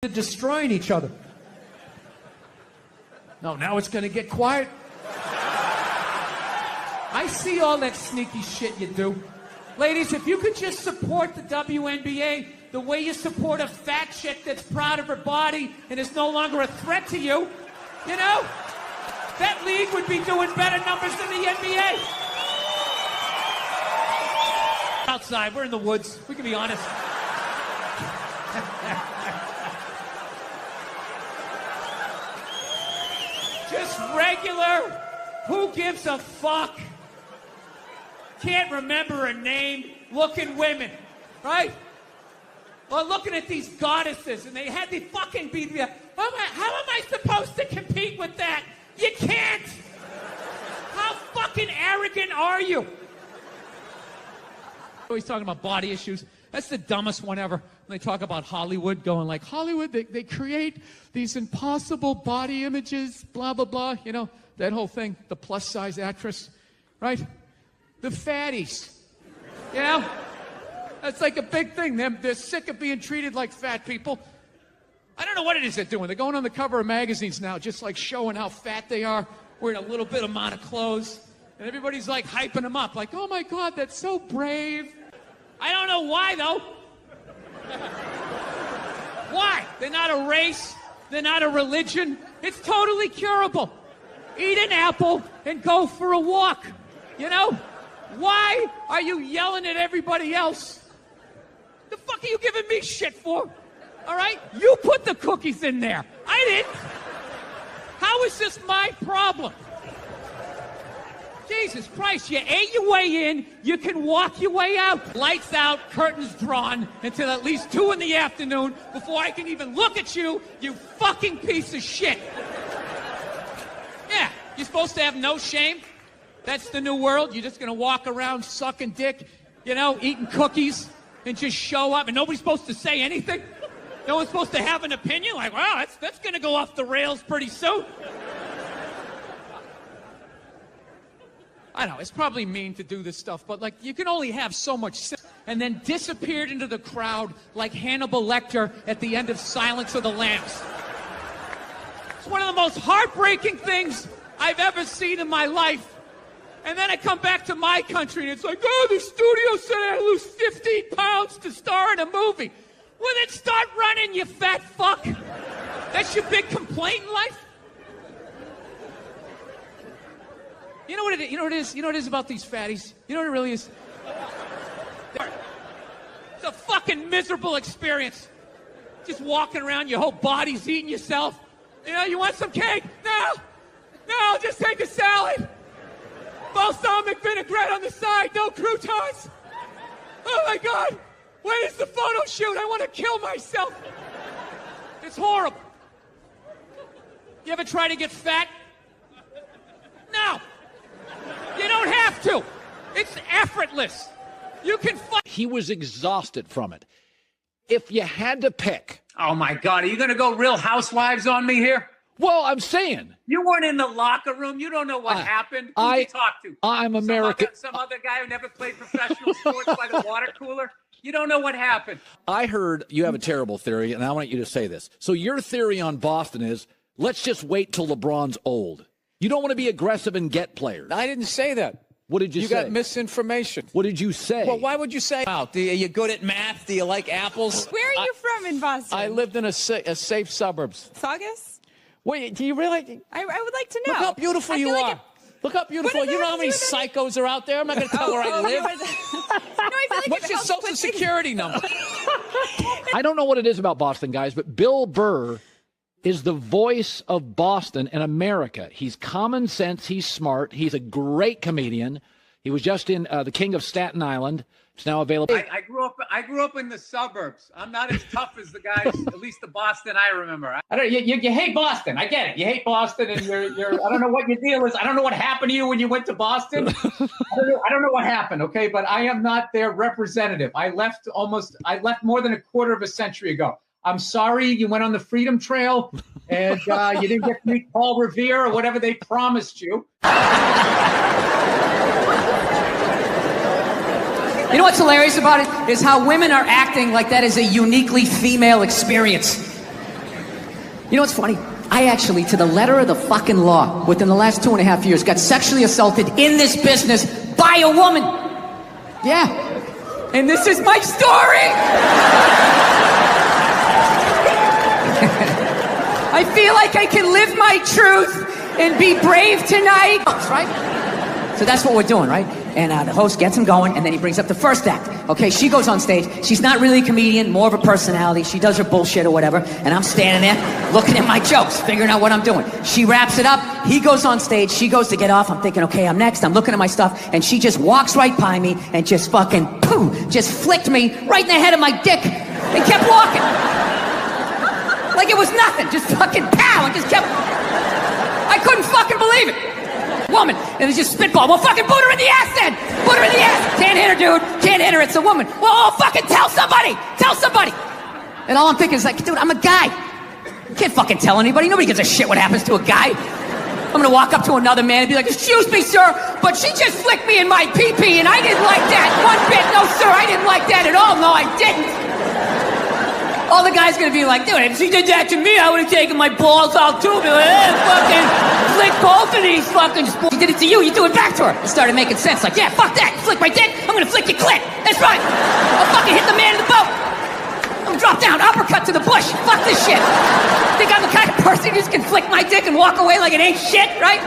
destroying each other. No, now it's going to get quiet. I see all that sneaky shit you do. Ladies, if you could just support the WNBA the way you support a fat chick that's proud of her body and is no longer a threat to you, you know, that league would be doing better numbers than the NBA. Outside, we're in the woods. We can be honest. Just regular, who gives a fuck? Can't remember her name, looking women, right? Or looking at these goddesses, and they had the fucking beat me up. How am I supposed to compete with that? You can't! How fucking arrogant are you? Always talking about body issues. That's the dumbest one ever. When they talk about Hollywood, going like, Hollywood, they create these impossible body images, blah, blah, blah. You know, that whole thing, the plus-size actress, right? The fatties, you know? That's like a big thing. They're sick of being treated like fat people. I don't know what it is they're doing. They're going on the cover of magazines now, just like showing how fat they are, wearing a little bit amount of clothes. And everybody's like hyping them up, like, oh my God, that's so brave. I don't know why, though. Why? They're not a race. They're not a religion. It's totally curable. Eat an apple and go for a walk. You know? Why are you yelling at everybody else? The fuck are you giving me shit for? All right? You put the cookies in there. I didn't. How is this my problem? Jesus Christ, you ate your way in, you can walk your way out. Lights out, curtains drawn until at least 2 in the afternoon before I can even look at you, you fucking piece of shit. Yeah, you're supposed to have no shame? That's the new world? You're just gonna walk around sucking dick, you know, eating cookies, and just show up, and nobody's supposed to say anything? No one's supposed to have an opinion? Like, wow, that's gonna go off the rails pretty soon. I know, it's probably mean to do this stuff, but like, you can only have so much sense. And then disappeared into the crowd like Hannibal Lecter at the end of Silence of the Lambs. It's one of the most heartbreaking things I've ever seen in my life. And then I come back to my country and it's like, oh, the studio said I had to lose 15 pounds to star in a movie. Well, then start running, you fat fuck. That's your big complaint in life? You know what it is? You know what it is? You know what it is about these fatties? You know what it really is? It's a fucking miserable experience. Just walking around, your whole body's eating yourself. You know, you want some cake? No, just take a salad. Balsamic vinaigrette on the side, no croutons. Oh my God, when is the photo shoot? I want to kill myself. It's horrible. You ever try to get fat? No. You don't have to. It's effortless. You can fight. He was exhausted from it. If you had to pick. Oh, my God. Are you going to go Real Housewives on me here? Well, I'm saying. You weren't in the locker room. You don't know what happened. Who did you talk to? I'm American. Some other guy who never played professional sports by the water cooler? You don't know what happened. I heard you have a terrible theory, and I want you to say this. So your theory on Boston is, let's just wait till LeBron's old. You don't want to be aggressive and get players. I didn't say that. What did you say? You got misinformation. What did you say? Well, why would you say? Are you good at math? Do you like apples? Where are you from in Boston? I lived in a safe suburbs. Saugus? Wait, do you really? I would like to know. Look how beautiful you are. Look how beautiful. You know how many psychos are out there? I'm not going to tell where I live. No, I feel like What's your social security number? I don't know what it is about Boston, guys, but Bill Burr is the voice of Boston and America. He's common sense. He's smart. He's a great comedian. He was just in The King of Staten Island. It's now available. I grew up in the suburbs. I'm not as tough as the guys, at least the Boston I remember. I don't. You hate Boston. I get it. You hate Boston, and you're. I don't know what your deal is. I don't know what happened to you when you went to Boston. I don't know what happened. Okay, but I am not their representative. I left more than a quarter of a century ago. I'm sorry you went on the Freedom Trail and you didn't get to meet Paul Revere or whatever they promised you. You know what's hilarious about it is how women are acting like that is a uniquely female experience. You know what's funny? I actually, to the letter of the fucking law, within the last 2.5 years, got sexually assaulted in this business by a woman. Yeah. And this is my story. I feel like I can live my truth and be brave tonight. Right? So that's what we're doing, right? And the host gets him going, and then he brings up the first act. Okay, she goes on stage. She's not really a comedian, more of a personality. She does her bullshit or whatever, and I'm standing there looking at my jokes, figuring out what I'm doing. She wraps it up. He goes on stage. She goes to get off. I'm thinking, okay, I'm next. I'm looking at my stuff, and she just walks right by me and just fucking, boom, just flicked me right in the head of my dick and kept walking. Like it was nothing. Just fucking pow, and just kept... I couldn't fucking believe it. Woman, and it's just spitball. Well, fucking boot her in the ass then. Boot her in the ass. Can't hit her, dude. Can't hit her. It's a woman. Well, fucking tell somebody. Tell somebody. And all I'm thinking is like, dude, I'm a guy. You can't fucking tell anybody. Nobody gives a shit what happens to a guy. I'm gonna walk up to another man and be like, excuse me, sir, but she just flicked me in my pee-pee and I didn't like that one bit. No, sir, I didn't like that at all. No, I didn't. All the guy's gonna be like, dude, if she did that to me, I would have taken my balls out too. Be like, hey, fucking flick both of these fucking sports. She did it to you, you do it back to her. It started making sense. Like, yeah, fuck that. You flick my dick, I'm gonna flick your clit. That's right. I'll fucking hit the man in the boat. I'm gonna drop down, uppercut to the bush. Fuck this shit. Think I'm the kind of person who just can flick my dick and walk away like it ain't shit, right?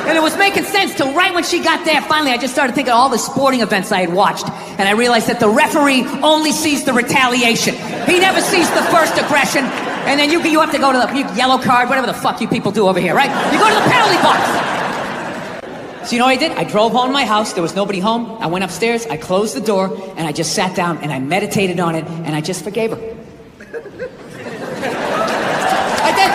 And it was making sense till right when she got there. Finally, I just started thinking of all the sporting events I had watched. And I realized that the referee only sees the retaliation. He never sees the first aggression. And then you have to go to the yellow card, whatever the fuck you people do over here, right? You go to the penalty box. So you know what I did? I drove home to my house. There was nobody home. I went upstairs. I closed the door. And I just sat down and I meditated on it. And I just forgave her. I did.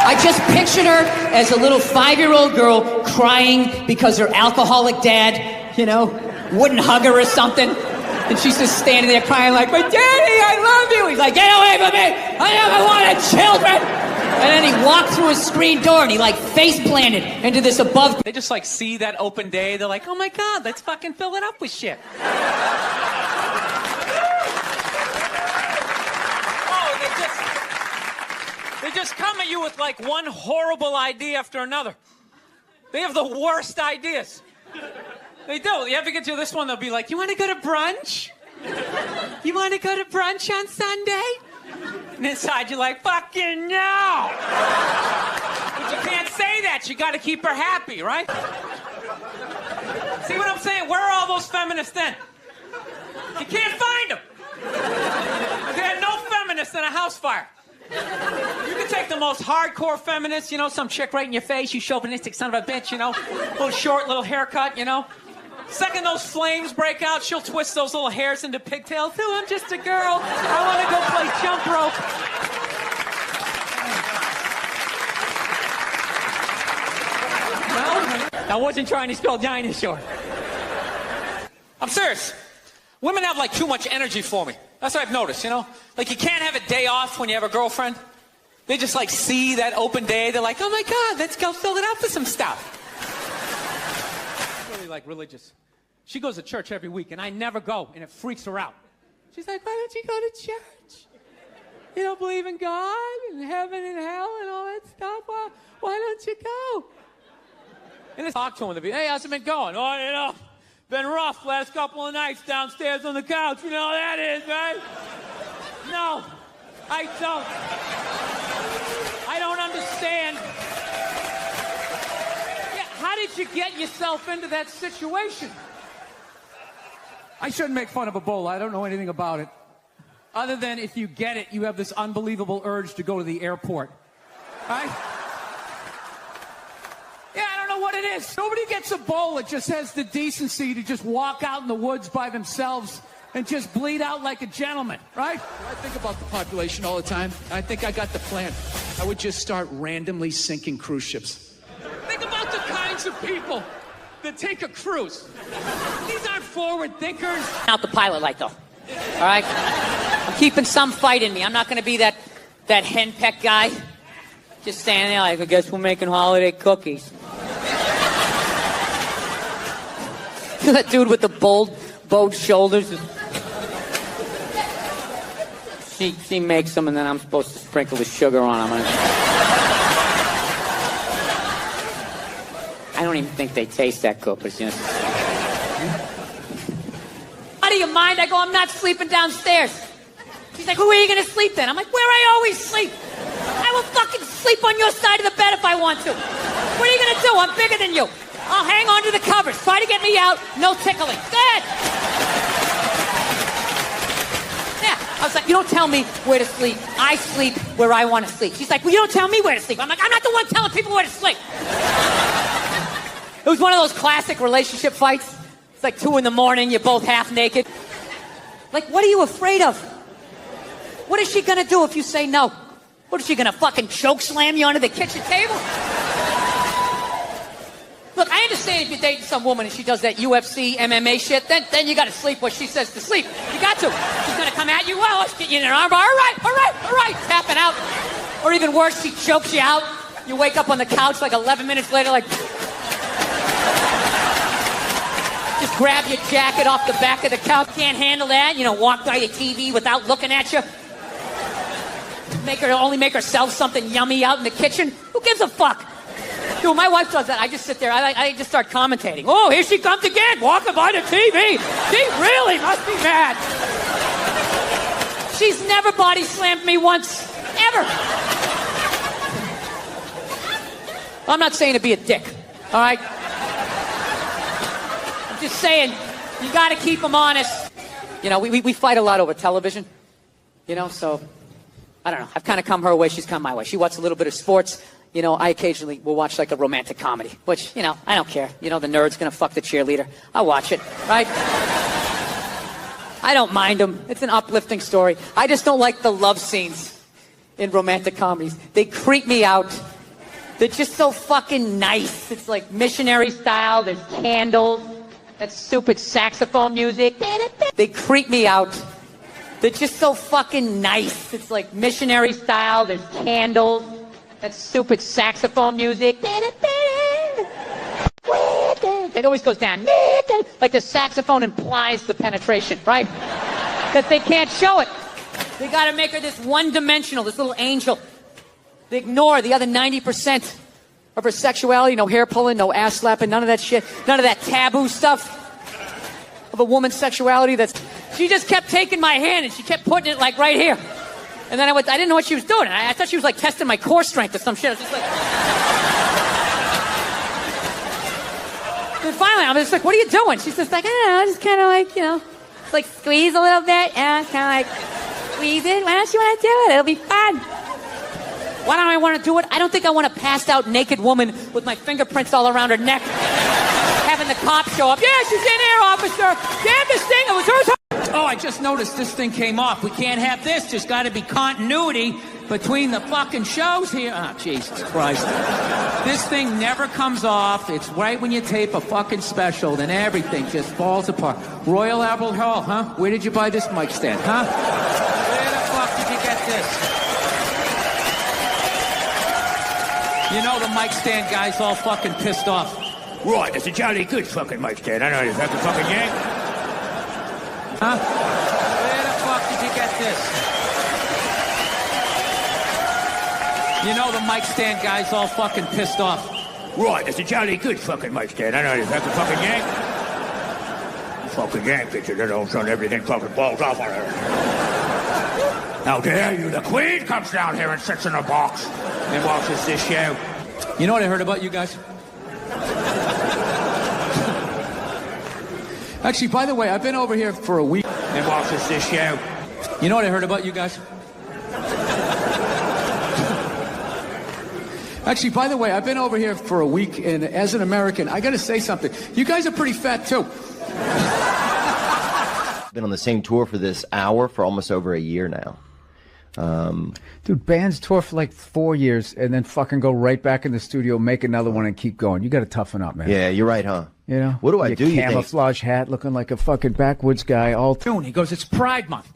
I just pictured her as a little 5-year-old girl crying because her alcoholic dad, you know, wouldn't hug her or something. And she's just standing there crying like, but Daddy, I love you. He's like, get away from me. I never wanted children. And then he walked through a screen door and he like face planted into this above. They just like see that open day. They're like, oh my God, let's fucking fill it up with shit. They just come at you with like one horrible idea after another. They have the worst ideas. They do. You ever get to this one, they'll be like, you want to go to brunch? You want to go to brunch on Sunday? And inside you're like, fucking no! But you can't say that. You got to keep her happy, right? See what I'm saying? Where are all those feminists then? You can't find them. They had no feminists in a house fire. You can take the most hardcore feminist, you know, some chick right in your face, you chauvinistic son of a bitch, you know, little short, little haircut, you know. Second those flames break out, she'll twist those little hairs into pigtails. Oh, I'm just a girl. I want to go play jump rope. No, I wasn't trying to spell dinosaur. I'm serious. Women have like too much energy for me. That's what I've noticed, you know? Like you can't have a day off when you have a girlfriend. They just like see that open day. They're like, oh my God, let's go fill it up with some stuff. Really like religious. She goes to church every week and I never go and it freaks her out. She's like, why don't you go to church? You don't believe in God and heaven and hell and all that stuff? Why don't you go? And I talk to him. Hey, how's it been going? Oh, you know. Been rough last couple of nights downstairs on the couch. You know how that is, right? No, I don't. I don't understand. Yeah, how did you get yourself into that situation? I shouldn't make fun of Ebola. I don't know anything about it. Other than if you get it, you have this unbelievable urge to go to the airport. Right? Yeah, I don't know what it is. Nobody gets Ebola, just has the decency to just walk out in the woods by themselves and just bleed out like a gentleman, right? I think about the population all the time. I think I got the plan. I would just start randomly sinking cruise ships. Think about the kinds of people that take a cruise. These aren't forward thinkers. Out the pilot light, though. All right? I'm keeping some fight in me. I'm not going to be that henpeck guy. Just standing there like, I guess we're making holiday cookies. That dude with the bold, bowed shoulders. She makes them, and then I'm supposed to sprinkle the sugar on them. I don't even think they taste that good, but you know. Out of your mind? I go, I'm not sleeping downstairs. She's like, who are you going to sleep then? I'm like, where I always sleep. I will fucking sleep on your side of the bed if I want to. What are you going to do? I'm bigger than you. I'll hang on to the covers. Try to get me out. No tickling. Good. Yeah. I was like, you don't tell me where to sleep. I sleep where I want to sleep. She's like, well, you don't tell me where to sleep. I'm like, I'm not the one telling people where to sleep. It was one of those classic relationship fights. It's like 2 a.m, you're both half naked. Like, what are you afraid of? What is she gonna do if you say no? What is she gonna fucking choke slam you onto the kitchen table? Look, I understand if you're dating some woman and she does that UFC, MMA shit, then you gotta sleep what she says to sleep. You got to. She's gonna come at you, well, let's get you in an armbar. All right, tapping out. Or even worse, she chokes you out. You wake up on the couch like 11 minutes later, like... Just grab your jacket off the back of the couch. Can't handle that. You know, walk by the TV without looking at you. Only make herself something yummy out in the kitchen. Who gives a fuck? Dude, my wife does that. I just sit there. I just start commentating. Oh, here she comes again, walking by the TV. She really must be mad. She's never body slammed me once. Ever. I'm not saying to be a dick. All right? Just saying, you got to keep them honest. You know, we fight a lot over television. You know, so, I don't know. I've kind of come her way, she's come my way. She watches a little bit of sports. You know, I occasionally will watch like a romantic comedy, which, you know, I don't care. You know, the nerd's going to fuck the cheerleader. I'll watch it, right? I don't mind them. It's an uplifting story. I just don't like the love scenes in romantic comedies. They creep me out. They're just so fucking nice. It's like missionary style. There's candles. That stupid saxophone music. They creep me out. They're just so fucking nice. It's like missionary style. There's candles. That stupid saxophone music. It always goes down. Like the saxophone implies the penetration, right? Because they can't show it. They got to make her this one-dimensional, this little angel. They ignore the other 90% of her sexuality. No hair pulling, no ass slapping, none of that shit. None of that taboo stuff of a woman's sexuality. She just kept taking my hand and she kept putting it like right here. And then I didn't know what she was doing. I thought she was like testing my core strength or some shit. I was just like... And finally, I'm just like, what are you doing? She's just like, I don't know, just kind of like, you know, just like squeeze a little bit. Yeah, kind of like squeeze it. Why don't you want to do it? It'll be fun. Why don't I want to do it? I don't think I want a passed out naked woman with my fingerprints all around her neck. Having the cops show up. Yeah, she's in here, officer. Damn this thing, it was hers. Oh, I just noticed this thing came off. We can't have this. There's got to be continuity between the fucking shows here. Oh, Jesus Christ. This thing never comes off. It's right when you tape a fucking special, then everything just falls apart. Royal Albert Hall, huh? Where did you buy this mic stand, huh? Where the fuck did you get this? You know the mic stand guy's all fucking pissed off. Right, that's a jolly good fucking mic stand. I know you fucking yank. Huh? Where the fuck did you get this? You know the mic stand guy's all fucking pissed off. Right, that's a jolly good fucking mic stand. I know you fucking yank. You fucking yank it, you little son. Everything fucking falls off on her. How dare you? The Queen comes down here and sits in a box and watches this show. You know what I heard about you guys? Actually, by the way, I've been over here for a week and watches this show. You know what I heard about you guys? Actually, by the way, I've been over here for a week, and as an American, I got to say something. You guys are pretty fat, too. Been on the same tour for this hour for almost over a year now. Dude, bands tour for like 4 years and then fucking go right back in the studio, make another one, and keep going. You got to toughen up, man. Yeah, you're right, huh? You know? What do I do? Camouflage hat, looking like a fucking backwoods guy. He goes, it's Pride Month.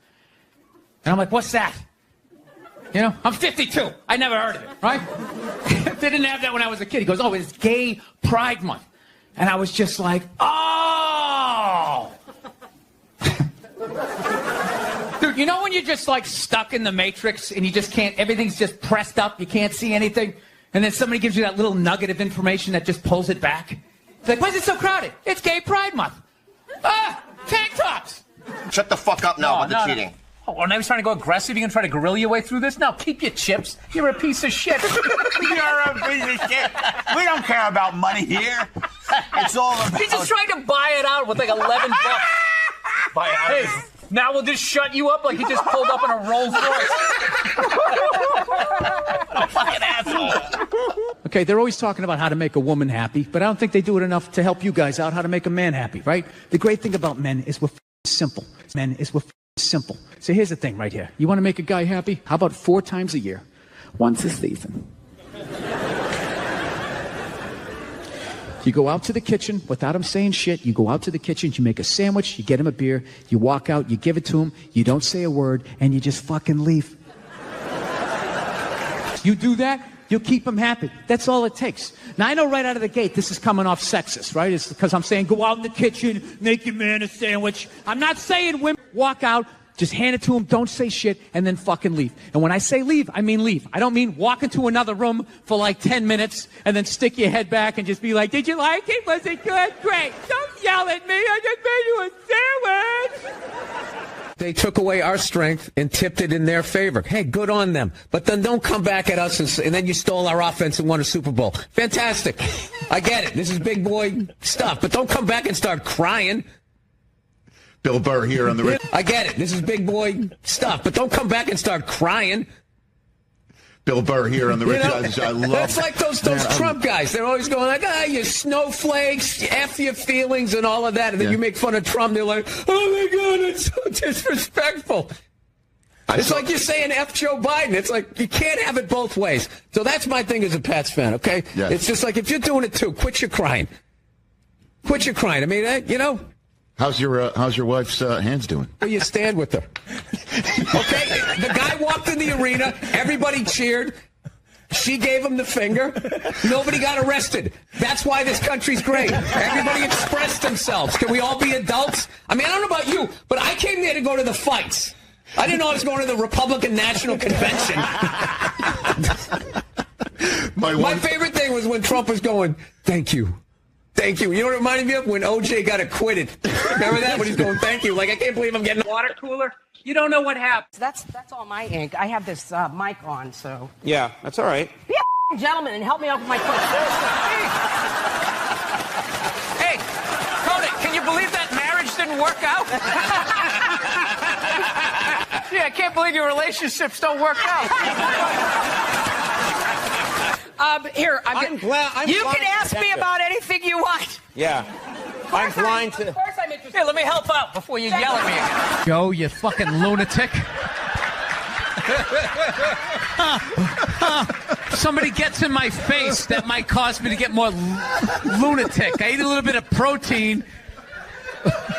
And I'm like, what's that? You know, I'm 52. I never heard of it, right? They didn't have that when I was a kid. He goes, oh, it's Gay Pride Month. And I was just like, oh! Dude, You know when you're just like stuck in the Matrix and you just can't, everything's just pressed up, you can't see anything, and then somebody gives you that little nugget of information that just pulls it back? It's like, why is it so crowded? It's Gay Pride Month. Tank tops. Shut the fuck up now with the cheating. Oh, now he's trying to go aggressive. You're going to try to guerrilla your way through this? No, keep your chips. You're a piece of shit. You're a piece of shit. We don't care about money here. It's all about... He's just trying to buy it out with like 11 bucks. Buy it out. Hey, now we'll just shut you up like he just pulled up in a Rolls Royce. Fucking asshole. Okay, they're always talking about how to make a woman happy, but I don't think they do it enough to help you guys out how to make a man happy, right? The great thing about men is we're simple. Men is we're simple. So here's the thing right here. You want to make a guy happy? How about 4 times a year? Once a season. You go out to the kitchen without him saying shit. You go out to the kitchen, you make a sandwich, you get him a beer, you walk out, you give it to him, you don't say a word, and you just fucking leave. You do that, you'll keep him happy. That's all it takes. Now, I know right out of the gate this is coming off sexist, right? It's because I'm saying go out in the kitchen, make your man a sandwich. I'm not saying women walk out, just hand it to him, don't say shit, and then fucking leave. And when I say leave, I mean leave. I don't mean walk into another room for like 10 minutes and then stick your head back and just be like, did you like it? Was it good? Great. Don't yell at me. I just made you a sandwich. They took away our strength and tipped it in their favor. Hey, good on them. But then don't come back at us and then you stole our offense and won a Super Bowl. Fantastic. I get it. This is big boy stuff. But don't come back and start crying. Bill Burr here on the... I get it. This is big boy stuff. But don't come back and start crying. Bill Burr here on the Rich Eisen Show. I love That's like those Trump guys. They're always going like, you snowflakes, F your feelings and all of that. And then you make fun of Trump. They're like, oh, my God, it's so disrespectful. It's like you're saying F Joe Biden. It's like you can't have it both ways. So that's my thing as a Pats fan, okay? Yes. It's just like if you're doing it too, quit your crying. Quit your crying. I mean, you know. How's your wife's hands doing? Well, you stand with her. Okay? The guy walked in the arena. Everybody cheered. She gave him the finger. Nobody got arrested. That's why this country's great. Everybody expressed themselves. Can we all be adults? I mean, I don't know about you, but I came there to go to the fights. I didn't know I was going to the Republican National Convention. My favorite thing was when Trump was going, thank you. Thank you. You know what it reminded me of? When OJ got acquitted. Remember that? When he's going, thank you. Like, I can't believe I'm getting... Water cooler? You don't know what happened. That's all my ink. I have this mic on, so... Yeah, that's all right. Be a gentleman and help me out with my question. Hey, Kodak, can you believe that marriage didn't work out? Yeah, I can't believe your relationships don't work out. Here, I'm glad. You can ask me about anything you want. Yeah. I'm blind to... Of course I'm interested. Here, let me help out before you yell at me again. Joe, you fucking lunatic. Somebody gets in my face, that might cause me to get more lunatic. I eat a little bit of protein.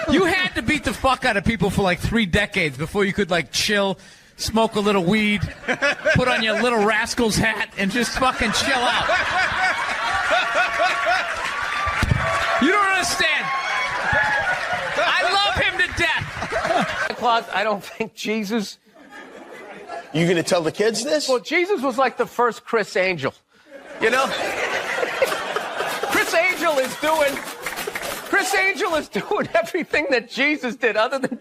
You had to beat the fuck out of people for like 3 decades before you could like chill, smoke a little weed, put on your Little Rascals hat, and just fucking chill out. You don't understand. I love him to death. Claus, I don't think Jesus... You gonna tell the kids this? Well, Jesus was like the first Chris Angel. You know? Chris Angel is doing everything that Jesus did other than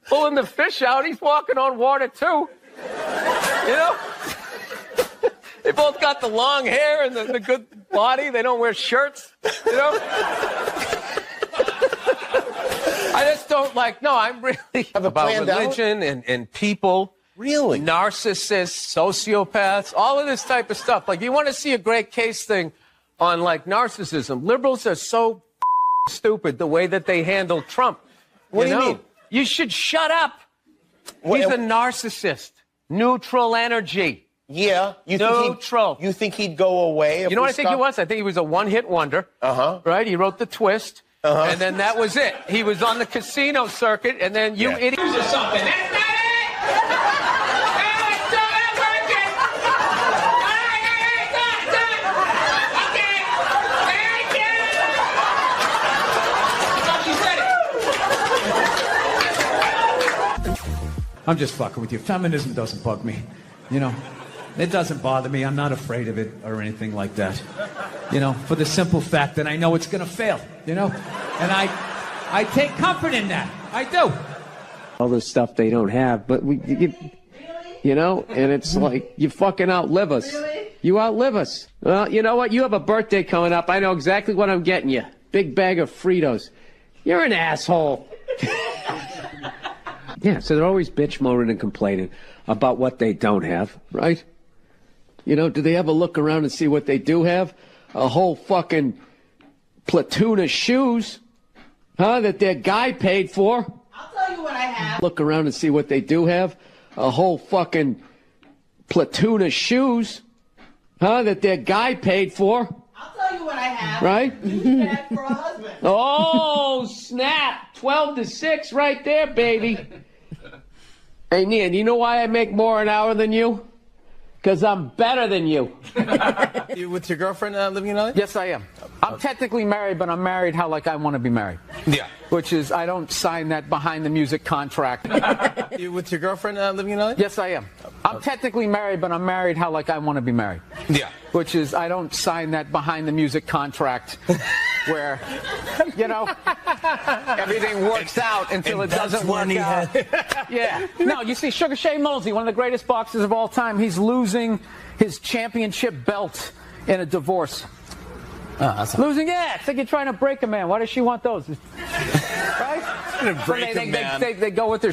pulling the fish out. He's walking on water, too. You know? They both got the long hair and the good body. They don't wear shirts, you know? I just don't I'm really about religion and people. Really? Narcissists, sociopaths, all of this type of stuff. Like, you want to see a great case thing on, narcissism. Liberals are so stupid the way that they handle Trump. What do you mean? You should shut up. He's a narcissist. Neutral energy. Yeah. You think he'd go away? You know what I think he was? I think he was a one-hit wonder. Uh-huh. Right? He wrote The Twist. Uh-huh. And then that was it. He was on the casino circuit, and then idiots or something. That's not it! I'm just fucking with you. Feminism doesn't bug me. You know, it doesn't bother me. I'm not afraid of it or anything like that. You know, for the simple fact that I know it's going to fail, you know? And I take comfort in that. I do. All this stuff they don't have, but you know, and it's like, you fucking outlive us. Really? You outlive us. Well, you know what? You have a birthday coming up. I know exactly what I'm getting you. Big bag of Fritos. You're an asshole. Yeah, so they're always bitch moaning and complaining about what they don't have, right? You know, do they ever look around and see what they do have? A whole fucking platoon of shoes, huh, that their guy paid for. I'll tell you what I have. Look around and see what they do have. A whole fucking platoon of shoes, huh, that their guy paid for. I'll tell you what I have. Right? Bag for a husband. Oh, snap. 12-6 right there, baby. Hey, Nia, do you know why I make more an hour than you? Because I'm better than you. You with your girlfriend living in LA? Yes, I am. I'm technically married, but I'm married how like I want to be married. Yeah. Which is, I don't sign that behind the music contract. You with your girlfriend living in LA? Yes, I am. I'm technically married, but I'm married how like I want to be married. Yeah. Which is, I don't sign that behind the music contract where, you know, everything works out until it doesn't work out. Yeah. No, you see, Sugar Shane Mosley, one of the greatest boxers of all time, he's losing his championship belt in a divorce. Losing, yeah. It's like you're trying to break a man. Why does she want those? Right? They go with their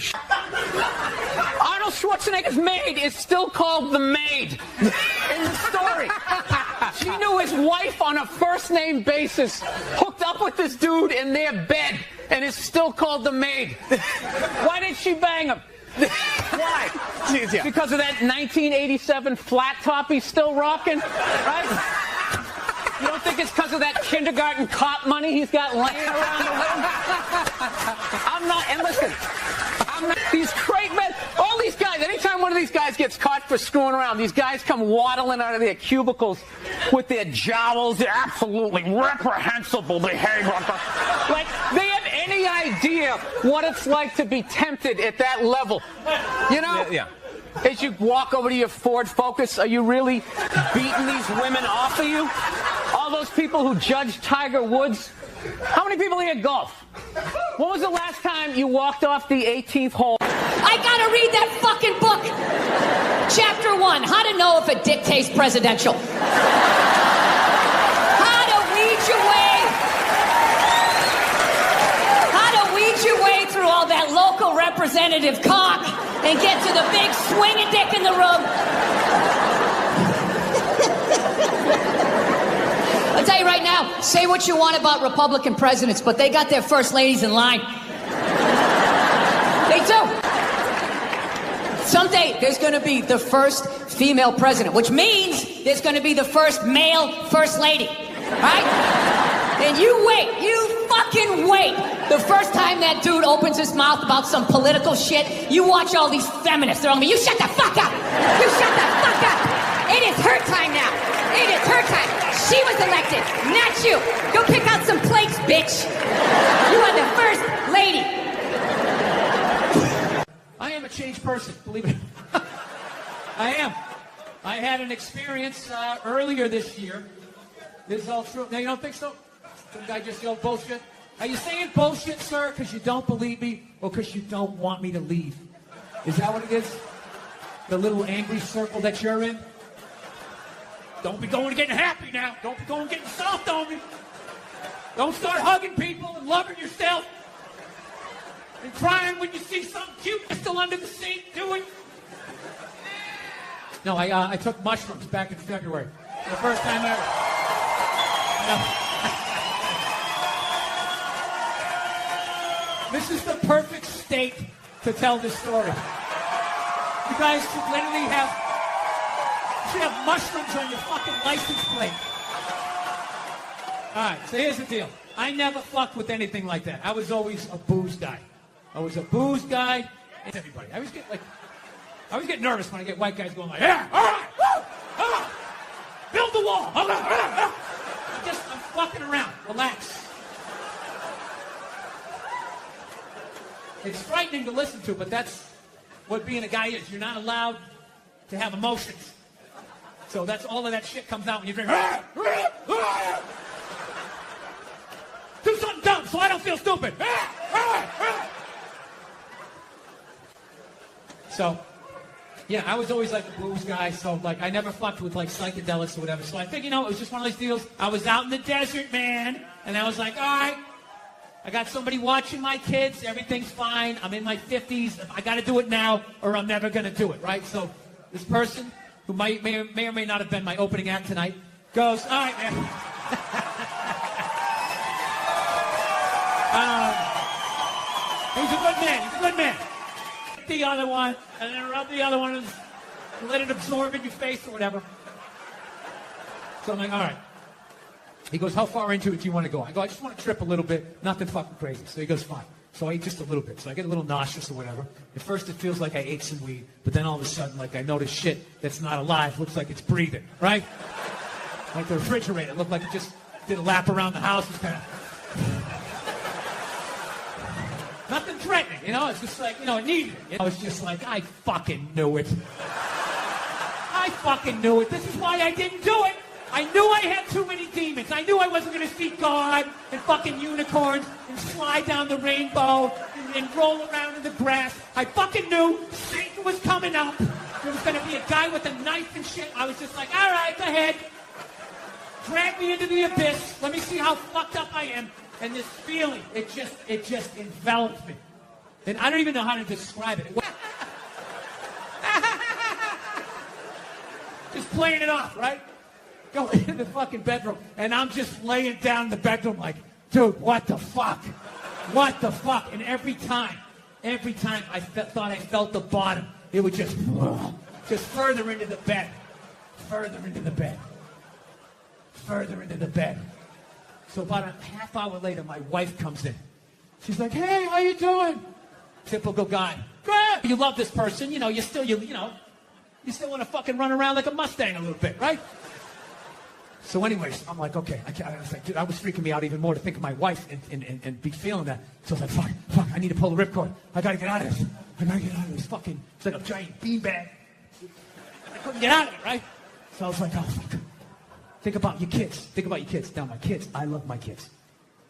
Arnold Schwarzenegger's maid is still called the maid in the story. She knew his wife on a first-name basis, hooked up with this dude in their bed, and is still called the maid. Why did she bang him? Why? Yeah. Because of that 1987 flat top he's still rocking, right? You don't think it's because of that kindergarten cop money he's got laying around the room? I'm not, and listen, these great men, all these guys, anytime one of these guys gets caught for screwing around, these guys come waddling out of their cubicles with their jowls, their absolutely reprehensible behavior. Like, they have any idea what it's like to be tempted at that level. You know? Yeah. As you walk over to your Ford Focus, are you really beating these women off of you? All those people who judge Tiger Woods? How many people here golf? When was the last time you walked off the 18th hole? I gotta read that fucking book. Chapter 1, how to know if a dick tastes presidential. How to weed your way through all that local representative cock and get to the big swinging dick in the room. I'll tell you right now, say what you want about Republican presidents, but they got their first ladies in line. They do. Someday, there's going to be the first female president, which means there's going to be the first male first lady, right? And you wait, you fucking wait. The first time that dude opens his mouth about some political shit, you watch all these feminists. They're all going to be, you shut the fuck up. You shut the fuck up. It is her time now. It is her time. She was elected, not you. Go pick out some plates, bitch. You are the first lady. I am a changed person, believe it. I am. I had an experience earlier this year. This is all true. Now, you don't think so? Some guy just yelled bullshit. Are you saying bullshit, sir, because you don't believe me or because you don't want me to leave? Is that what it is? The little angry circle that you're in? Don't be going and getting happy now. Don't be going and getting soft on me. Don't start hugging people and loving yourself. And crying when you see something cute still under the seat. Do it. No, I took mushrooms back in February. For the first time ever. No. This is the perfect state to tell this story. You guys should literally have mushrooms on your fucking license plate. All right, so here's the deal. I never fucked with anything like that. I was always a booze guy. And everybody. I always get nervous when I get white guys going like, yeah, all right, woo, come on, build the wall. I'm fucking around. Relax. It's frightening to listen to, but that's what being a guy is. You're not allowed to have emotions. So that's all of that shit comes out when you drink. Do something dumb so I don't feel stupid. So, yeah, I was always like a blues guy, so like I never fucked with like psychedelics or whatever. So I think, it was just one of those deals. I was out in the desert, man, and I was like, all right, I got somebody watching my kids. Everything's fine. I'm in my 50s. I got to do it now, or I'm never going to do it, right? So this person, who may or may not have been my opening act tonight, goes, all right, man. He's a good man. He's a good man. The other one, and then rub the other one and let it absorb in your face or whatever. So I'm like, all right. He goes, how far into it do you want to go? I go, I just want to trip a little bit, nothing fucking crazy. So he goes, fine. So I eat just a little bit. So I get a little nauseous or whatever. At first it feels like I ate some weed, but then all of a sudden, like I notice shit that's not alive, looks like it's breathing, right? Like the refrigerator, looked like it just did a lap around the house. It's kind of... Nothing threatening, it's just like, it needed it. I was just like, I fucking knew it. I fucking knew it. This is why I didn't do it. I knew I had too many demons. I knew I wasn't going to see God and fucking unicorns and slide down the rainbow and roll around in the grass. I fucking knew Satan was coming up. There was going to be a guy with a knife and shit. I was just like, all right, go ahead. Drag me into the abyss. Let me see how fucked up I am. And this feeling, it just enveloped me. And I don't even know how to describe it. Just playing it off, right? Go into the fucking bedroom, and I'm just laying down in the bedroom like, dude, what the fuck? What the fuck? And every time I thought I felt the bottom, it would just further into the bed. Further into the bed. Further into the bed. So about a half hour later, my wife comes in. She's like, hey, how you doing? Typical guy. Good. You love this person. You still want to fucking run around like a Mustang a little bit, right? So anyways, I'm like, okay. I was like, dude, I was freaking me out even more to think of my wife and be feeling that. So I was like, fuck, I need to pull the ripcord. I got to get out of this. It's like a giant beanbag. I couldn't get out of it, right? So I was like, oh, fuck. Think about your kids. Now, my kids, I love my kids.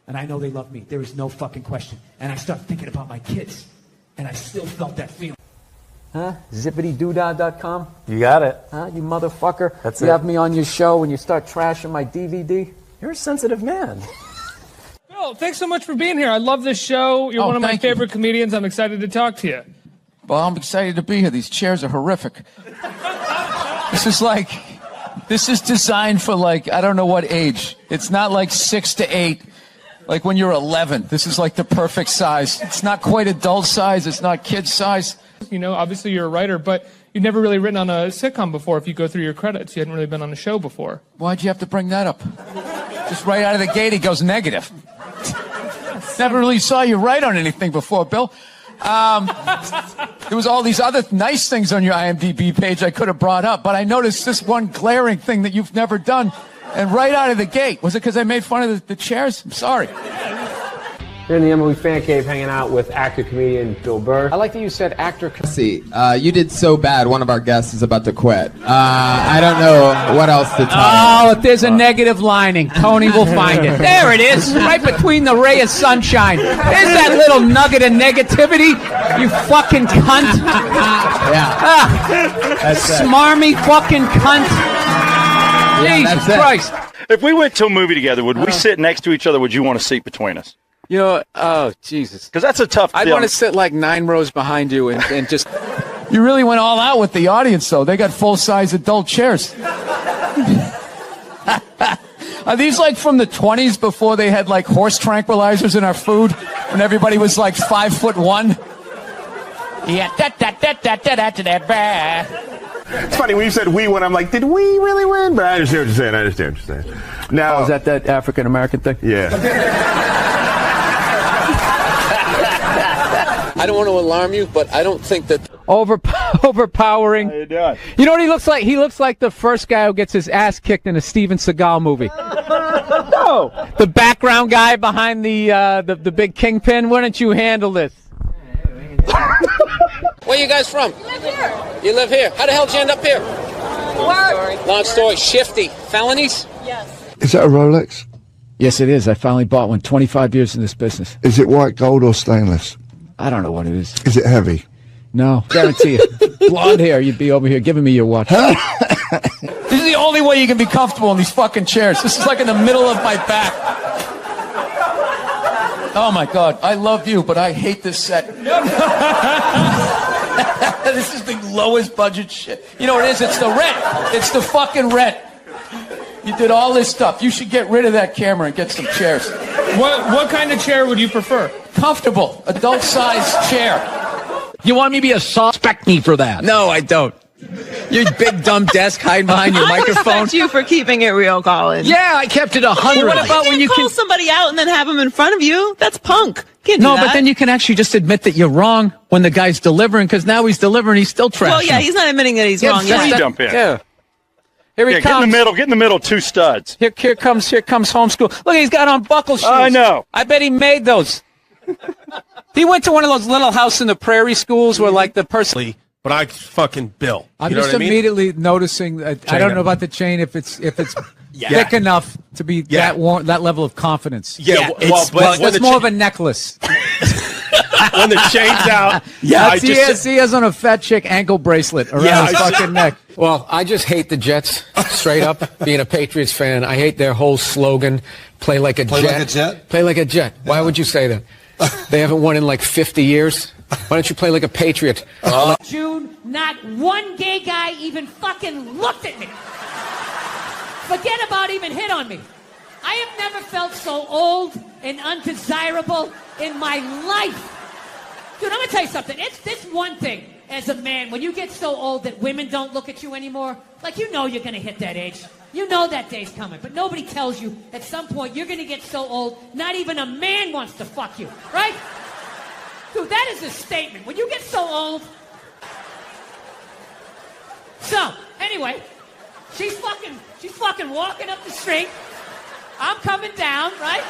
And I know they love me. There is no fucking question. And I started thinking about my kids. And I still felt that feeling. Huh? Zippitydoodah.com? You got it. Huh? You motherfucker. That's you it. have me on your show and you start trashing my DVD? You're a sensitive man. Bill, thanks so much for being here. I love this show. You're one of my favorite comedians. I'm excited to talk to you. Well, I'm excited to be here. These chairs are horrific. This is designed for I don't know what age. It's not like 6 to 8, like when you're 11. This is like the perfect size. It's not quite adult size. It's not kid size. Obviously you're a writer, but you've never really written on a sitcom before. If you go through your credits, you hadn't really been on a show before. Why'd you have to bring that up? Just right out of the gate, he goes negative. Never really saw you write on anything before, Bill. There was all these other nice things on your IMDb page I could have brought up, but I noticed this one glaring thing that you've never done, and right out of the gate. Was it because I made fun of the chairs? I'm sorry. You're in the Emily Fan Cave hanging out with actor-comedian Bill Burr. I like that you said actor. See, you did so bad, one of our guests is about to quit. I don't know what else to tell you. If there's a negative lining, Tony will find it. There it is, right between the ray of sunshine. There's that little nugget of negativity, you fucking cunt. Smarmy fucking cunt. Jesus Christ. If we went to a movie together, would we sit next to each other? Would you want a seat between us? Oh, Jesus. Because that's a tough I'd deal. want to sit like 9 rows behind you and just... You really went all out with the audience, though. They got full-size adult chairs. Are these from the 20s before they had horse tranquilizers in our food? When everybody was 5'1"? Yeah, It's funny when you said we win, I'm like, did we really win? But I understand what you're saying. Now, is that African-American thing? Yeah. I don't want to alarm you, but I don't think that... Overpowering. How you doing? You know what he looks like? He looks like the first guy who gets his ass kicked in a Steven Seagal movie. No! The background guy behind the big kingpin. Why don't you handle this? Where you guys from? We live here. You live here. How the hell did you end up here? Work. Long story. Shifty. Felonies? Yes. Is that a Rolex? Yes, it is. I finally bought one. 25 years in this business. Is it white gold or stainless? I don't know what it is. Is it heavy? No, guarantee you. Blonde hair, you'd be over here giving me your watch. This is the only way you can be comfortable in these fucking chairs. This is like in the middle of my back. Oh my God, I love you, but I hate this set. This is the lowest budget shit. You know what it is? It's the rent. It's the fucking rent. You did all this stuff. You should get rid of that camera and get some chairs. What kind of chair would you prefer? Comfortable, adult-sized chair. You want me to be a suspect me for that? No, I don't. Your big dumb desk hiding behind your microphone. I respect you for keeping it real, Colin. Yeah, I kept it 100. What about when you call somebody out and then have them in front of you? That's punk. Can't do No, that. but then you can actually just admit that you're wrong when the guy's delivering, because now he's delivering, he's still trashing. Well, yeah, he's not admitting that he's wrong yet. Jump in. Yeah. Here he Yeah, comes. get in the middle, two studs. Here comes homeschool. Look, he's got on buckle shoes. I know. I bet he made those. He went to one of those little house in the prairie schools where, like, the person. But I fucking Bill. I'm You know just what I mean? immediately noticing that I don't know about the chain if it's thick enough to be that level of confidence. Yeah, It's more of a necklace. when the chain's out. Yeah, he has on a fat chick ankle bracelet around his fucking neck. Well, I just hate the Jets, straight up. Being a Patriots fan, I hate their whole slogan, play like a jet. Play like a jet? Play like a jet. Why would you say that? They haven't won in like 50 years. Why don't you play like a Patriot? June, not one gay guy even fucking looked at me. Forget about even hit on me. I have never felt so old and undesirable in my life. Dude, I'm gonna tell you something. It's this one thing as a man, when you get so old that women don't look at you anymore, like you know you're gonna hit that age. You know that day's coming, but nobody tells you at some point you're gonna get so old, not even a man wants to fuck you, right? Dude, that is a statement. When you get so old. So, anyway, she's fucking walking up the street. I'm coming down, right?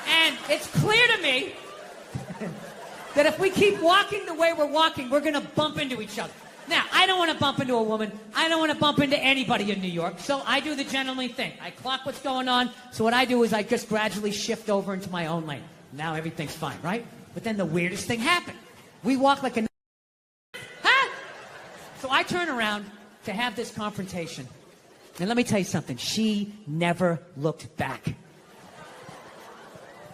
And it's clear to me that if we keep walking the way we're walking, we're gonna bump into each other. Now, I don't want to bump into a woman. I don't want to bump into anybody in New York. So I do the gentlemanly thing. I clock what's going on. So what I do is I just gradually shift over into my own lane. Now everything's fine, right? But then the weirdest thing happened. We walk like a... Huh? So I turn around to have this confrontation. And let me tell you something. She never looked back.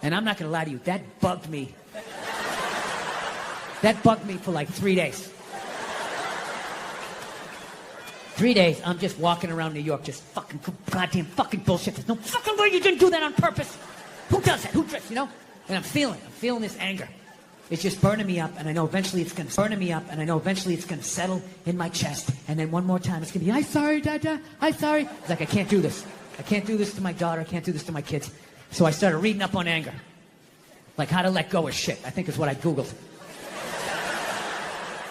And I'm not going to lie to you. That bugged me. That bugged me for like 3 days. 3 days, I'm just walking around New York, just fucking goddamn fucking bullshit. There's no fucking way you didn't do that on purpose. Who does that? Who drifts, you know? And I'm feeling this anger. It's just burning me up, and I know eventually it's gonna settle in my chest. And then one more time, it's gonna be, I'm sorry, Dada, I'm sorry. It's like, I can't do this. I can't do this to my daughter. I can't do this to my kids. So I started reading up on anger. Like how to let go of shit, I think is what I Googled.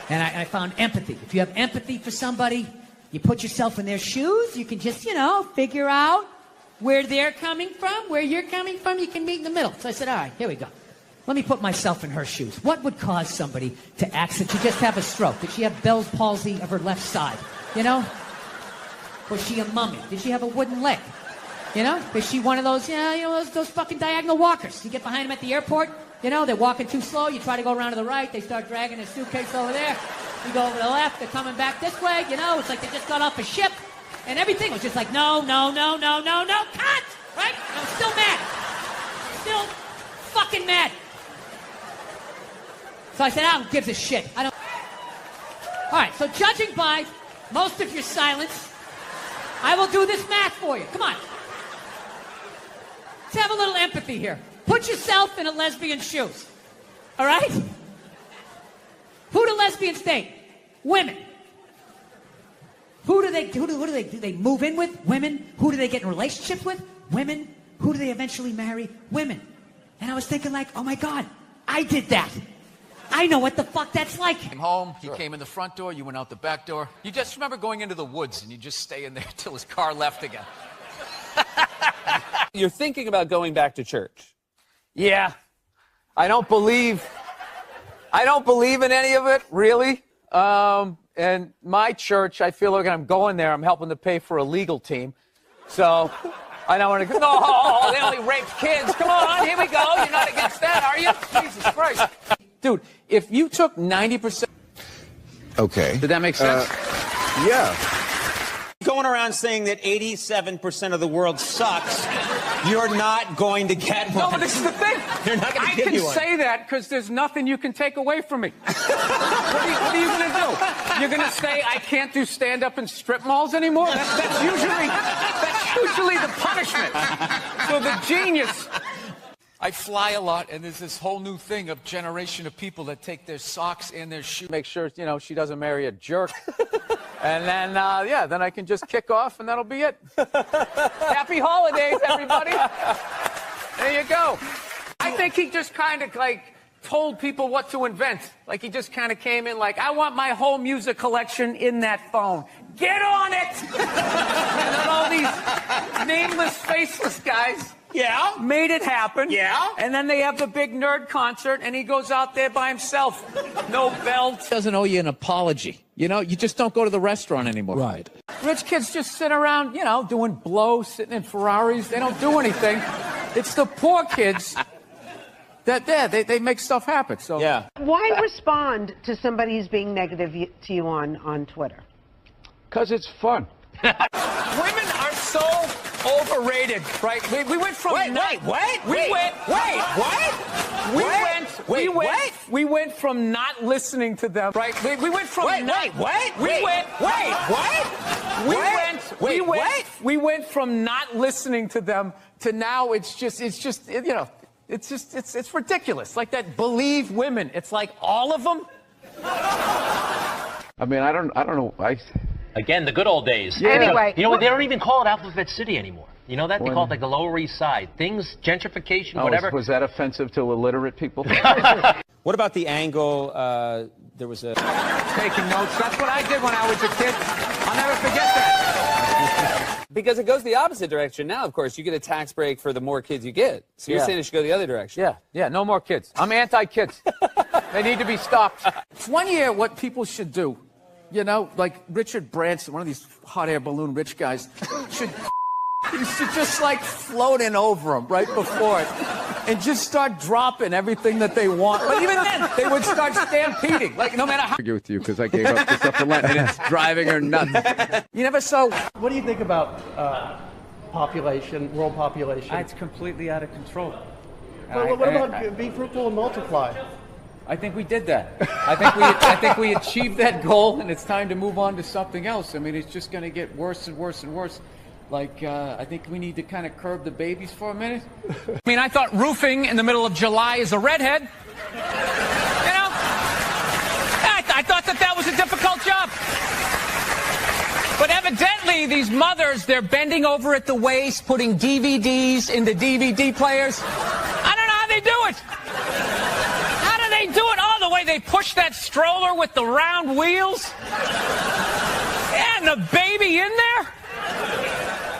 And I found empathy. If you have empathy for somebody, you put yourself in their shoes, you can just, figure out where they're coming from, where you're coming from, you can meet in the middle. So I said, all right, here we go. Let me put myself in her shoes. What would cause somebody to just have a stroke? Did she have Bell's palsy of her left side? Was she a mummy? Did she have a wooden leg? Is she one of those, those fucking diagonal walkers? You get behind them at the airport, they're walking too slow, you try to go around to the right, they start dragging their suitcase over there. You go over to the left, they're coming back this way, it's like they just got off a ship, and everything was just like, no, cut! Right? And I'm still mad. Still fucking mad. So I said, I don't give a shit. I don't... All right, so judging by most of your silence, I will do this math for you. Come on. Let's have a little empathy here. Put yourself in a lesbian's shoes. All right? Who do lesbians date? Women. Who do they move in with? Women. Who do they get in relationships with? Women. Who do they eventually marry? Women. And I was thinking like, oh my God, I did that. I know what the fuck that's like. Came home, he came in the front door, you went out the back door. You just remember going into the woods and you just stay in there till his car left again. You're thinking about going back to church. Yeah. I don't believe I don't believe in any of it, really. And my church, I feel like I'm going there. I'm helping to pay for a legal team. So I don't want to go, no, they only rape kids. Come on, here we go. You're not against that, are you? Jesus Christ. Dude, if you took 90%. Okay. Did that make sense? Yeah. Going around saying that 87% of the world sucks, you're not going to get one. No, but this is the thing. You're not going to get one. I can say that because there's nothing you can take away from me. What are you going to do? You're going to say I can't do stand-up in strip malls anymore? That's usually the punishment. So the genius. I fly a lot, and there's this whole new thing of generation of people that take their socks and their shoes. Make sure, she doesn't marry a jerk. And then, then I can just kick off, and that'll be it. Happy holidays, everybody. There you go. I think he just kind of, told people what to invent. He just kind of came in I want my whole music collection in that phone. Get on it! And then all these nameless, faceless guys made it happen. Yeah. And then they have the big nerd concert, and he goes out there by himself. No belt. Doesn't owe you an apology. You just don't go to the restaurant anymore. Right. Rich kids just sit around, doing blow, sitting in Ferraris. They don't do anything. It's the poor kids that they make stuff happen. So yeah. Why respond to somebody who's being negative to you on Twitter? Because it's fun. Women are so overrated, right? We went from We went from not listening to them, right? We went from We went from not listening to them to now it's ridiculous. Like that believe women. It's like all of them. I mean, I don't know. Again, the good old days. Yeah. Anyway. You know what? They don't even call it Alphabet City anymore. You know that? They call it the Lower East Side. Things, gentrification, whatever. Was that offensive to illiterate people? What about the angle? There was a... Taking notes. That's what I did when I was a kid. I'll never forget that. Because it goes the opposite direction now, of course. You get a tax break for the more kids you get. So you're saying it should go the other direction. Yeah, no more kids. I'm anti-kids. They need to be stopped. 1 year, what people should do, like Richard Branson, one of these hot air balloon rich guys, should just float in over them right before it and just start dropping everything that they want. But even then, they would start stampeding. No matter how. I agree with you because I gave up the stuff for Lent and it's driving her nuts. You never saw. What do you think about population, world population? It's completely out of control. Well, what about be fruitful and multiply? I think we did that. I think we achieved that goal, and it's time to move on to something else. I mean, it's just going to get worse and worse and worse. I think we need to kind of curb the babies for a minute. I mean, I thought roofing in the middle of July is a redhead. I thought that was a difficult job. But evidently, these mothers, they're bending over at the waist, putting DVDs into DVD players. I don't know how they do it. How do they do it? Oh, the way they push that stroller with the round wheels. And the baby in there.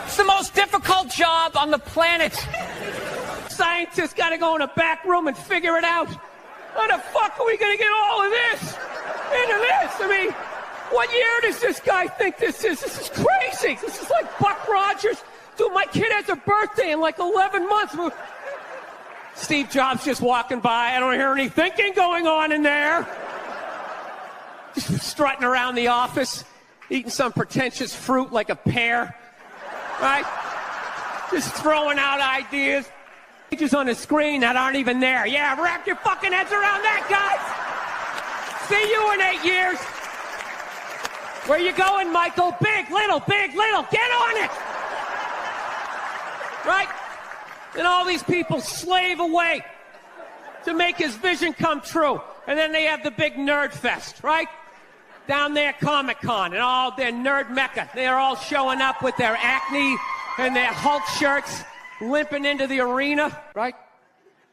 It's the most difficult job on the planet. Scientists got to go in a back room and figure it out. How the fuck are we going to get all of this into this? I mean, what year does this guy think this is? This is crazy. This is like Buck Rogers. Dude, my kid has a birthday in 11 months. Steve Jobs just walking by. I don't hear any thinking going on in there. Just strutting around the office, eating some pretentious fruit like a pear. Right? Just throwing out ideas. Pages on the screen that aren't even there. Yeah, wrap your fucking heads around that, guys. See you in 8 years. Where you going, Michael? Big, little, big, little. Get on it. Right? And all these people slave away to make his vision come true. And then they have the big nerd fest, right? Down there, Comic-Con, and all their nerd mecca. They're all showing up with their Acne and their Hulk shirts, limping into the arena, right?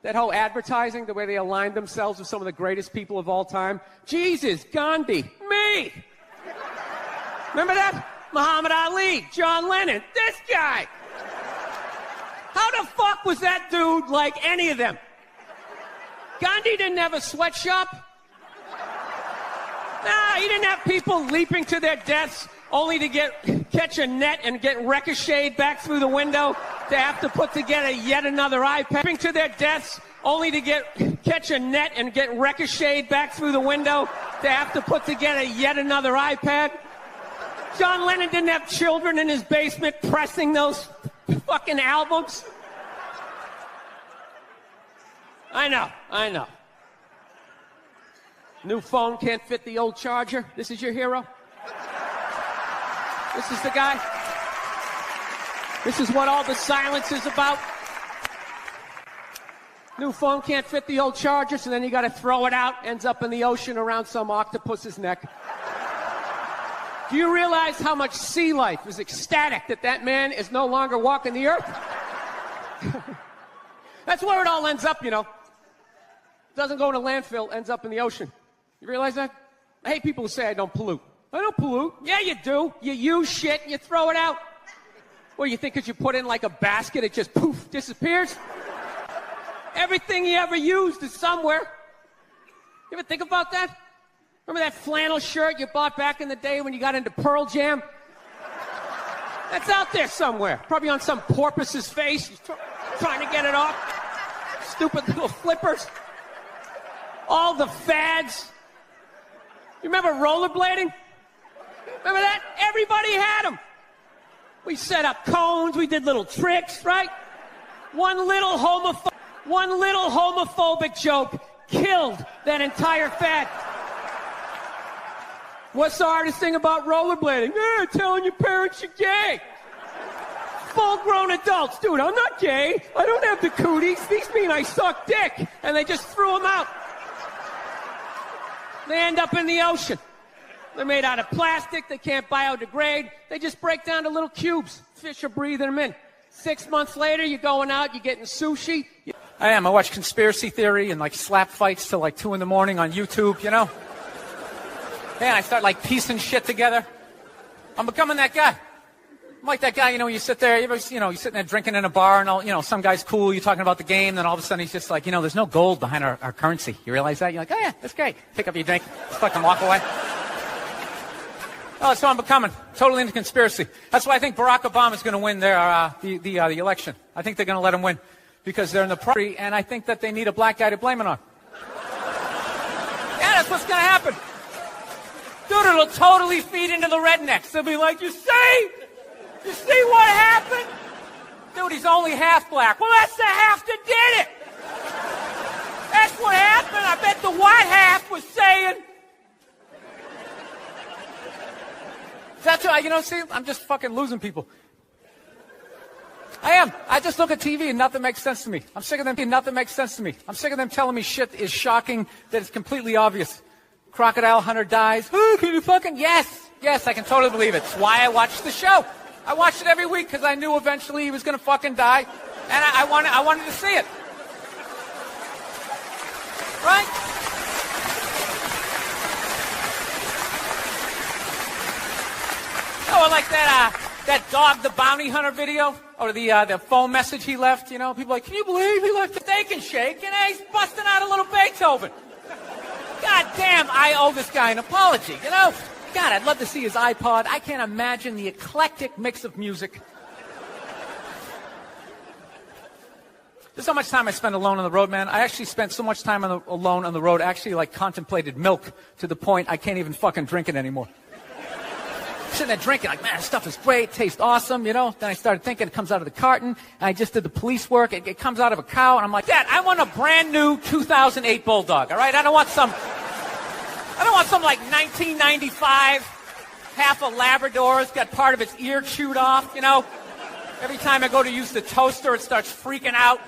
That whole advertising, the way they aligned themselves with some of the greatest people of all time. Jesus, Gandhi, me. Remember that? Muhammad Ali, John Lennon, this guy. How the fuck was that dude like any of them? Gandhi didn't have a sweatshop. Nah, he didn't have people leaping to their deaths only to catch a net and get ricocheted back through the window, to have to put together yet another iPad. Leaping to their deaths only to catch a net and get ricocheted back through the window, to have to put together yet another iPad. John Lennon didn't have children in his basement pressing those fucking albums. I know. New phone can't fit the old charger. This is your hero? This is the guy? This is what all the silence is about? New phone can't fit the old charger, so then you gotta throw it out, ends up in the ocean around some octopus's neck. Do you realize how much sea life is ecstatic that man is no longer walking the earth? That's where it all ends up, you know. Doesn't go in a landfill, ends up in the ocean. You realize that? I hate people who say I don't pollute. I don't pollute. Yeah, you do. You use shit and you throw it out. Well, you think because you put it in like a basket, it just poof, disappears? Everything you ever used is somewhere. You ever think about that? Remember that flannel shirt you bought back in the day when you got into Pearl Jam? That's out there somewhere. Probably on some porpoise's face. He's trying to get it off. Stupid little flippers. All the fads. You remember rollerblading? Remember that? Everybody had them. We set up cones. We did little tricks, right? One little homophobic joke killed that entire fad. What's the hardest thing about rollerblading? Telling your parents you're gay. Full-grown adults. Dude, I'm not gay. I don't have the cooties. These mean I suck dick. And they just threw them out. They end up in the ocean. They're made out of plastic. They can't biodegrade. They just break down to little cubes. Fish are breathing them in. 6 months later, you're going out, you're getting sushi. I watch conspiracy theory and like slap fights till like 2 a.m. on YouTube, you know? Man, I start like piecing shit together. I'm becoming that guy. I'm like that guy, you know, you sit there, you're sitting there drinking in a bar and all, you know, some guy's cool, you're talking about the game, then all of a sudden he's just like, you know, there's no gold behind our currency. You realize that? You're like, oh yeah, that's great. Pick up your drink, fucking walk away. Oh, that's what I'm becoming. Totally into conspiracy. That's why I think Barack Obama is going to win the election. I think they're going to let him win because they're in the party, and I think that they need a black guy to blame it on. Yeah, that's what's going to happen. Dude, it'll totally feed into the rednecks. They'll be like, you see what happened? Dude, he's only half black. Well, that's the half that did it. That's what happened. I bet the white half was saying. That's why, you know, see, I'm just fucking losing people. I am. I just look at TV and nothing makes sense to me. I'm sick of them. Nothing makes sense to me. I'm sick of them telling me shit is shocking that it's completely obvious. Crocodile hunter dies. Oh, can you fucking? Yes, I can totally believe it. It's why I watched the show. I watched it every week because I knew eventually he was going to fucking die, and I wanted to see it. Right? Oh, I like that dog, the bounty hunter video, or the phone message he left. You know, people are like, can you believe he left the Steak and Shake? And he's busting out a little Beethoven. God damn, I owe this guy an apology, you know? God, I'd love to see his iPod. I can't imagine the eclectic mix of music. There's so much time I spend alone on the road, man. I actually spent so much time alone on the road, actually like contemplated milk to the point I can't even fucking drink it anymore. I'm sitting there drinking, like, man, this stuff is great, tastes awesome, you know? Then I started thinking it comes out of the carton, and I just did the police work. It comes out of a cow, and I'm like, Dad, I want a brand new 2008 Bulldog, all right? I don't want some like 1995, half a Labrador. It's got part of its ear chewed off, you know? Every time I go to use the toaster, it starts freaking out.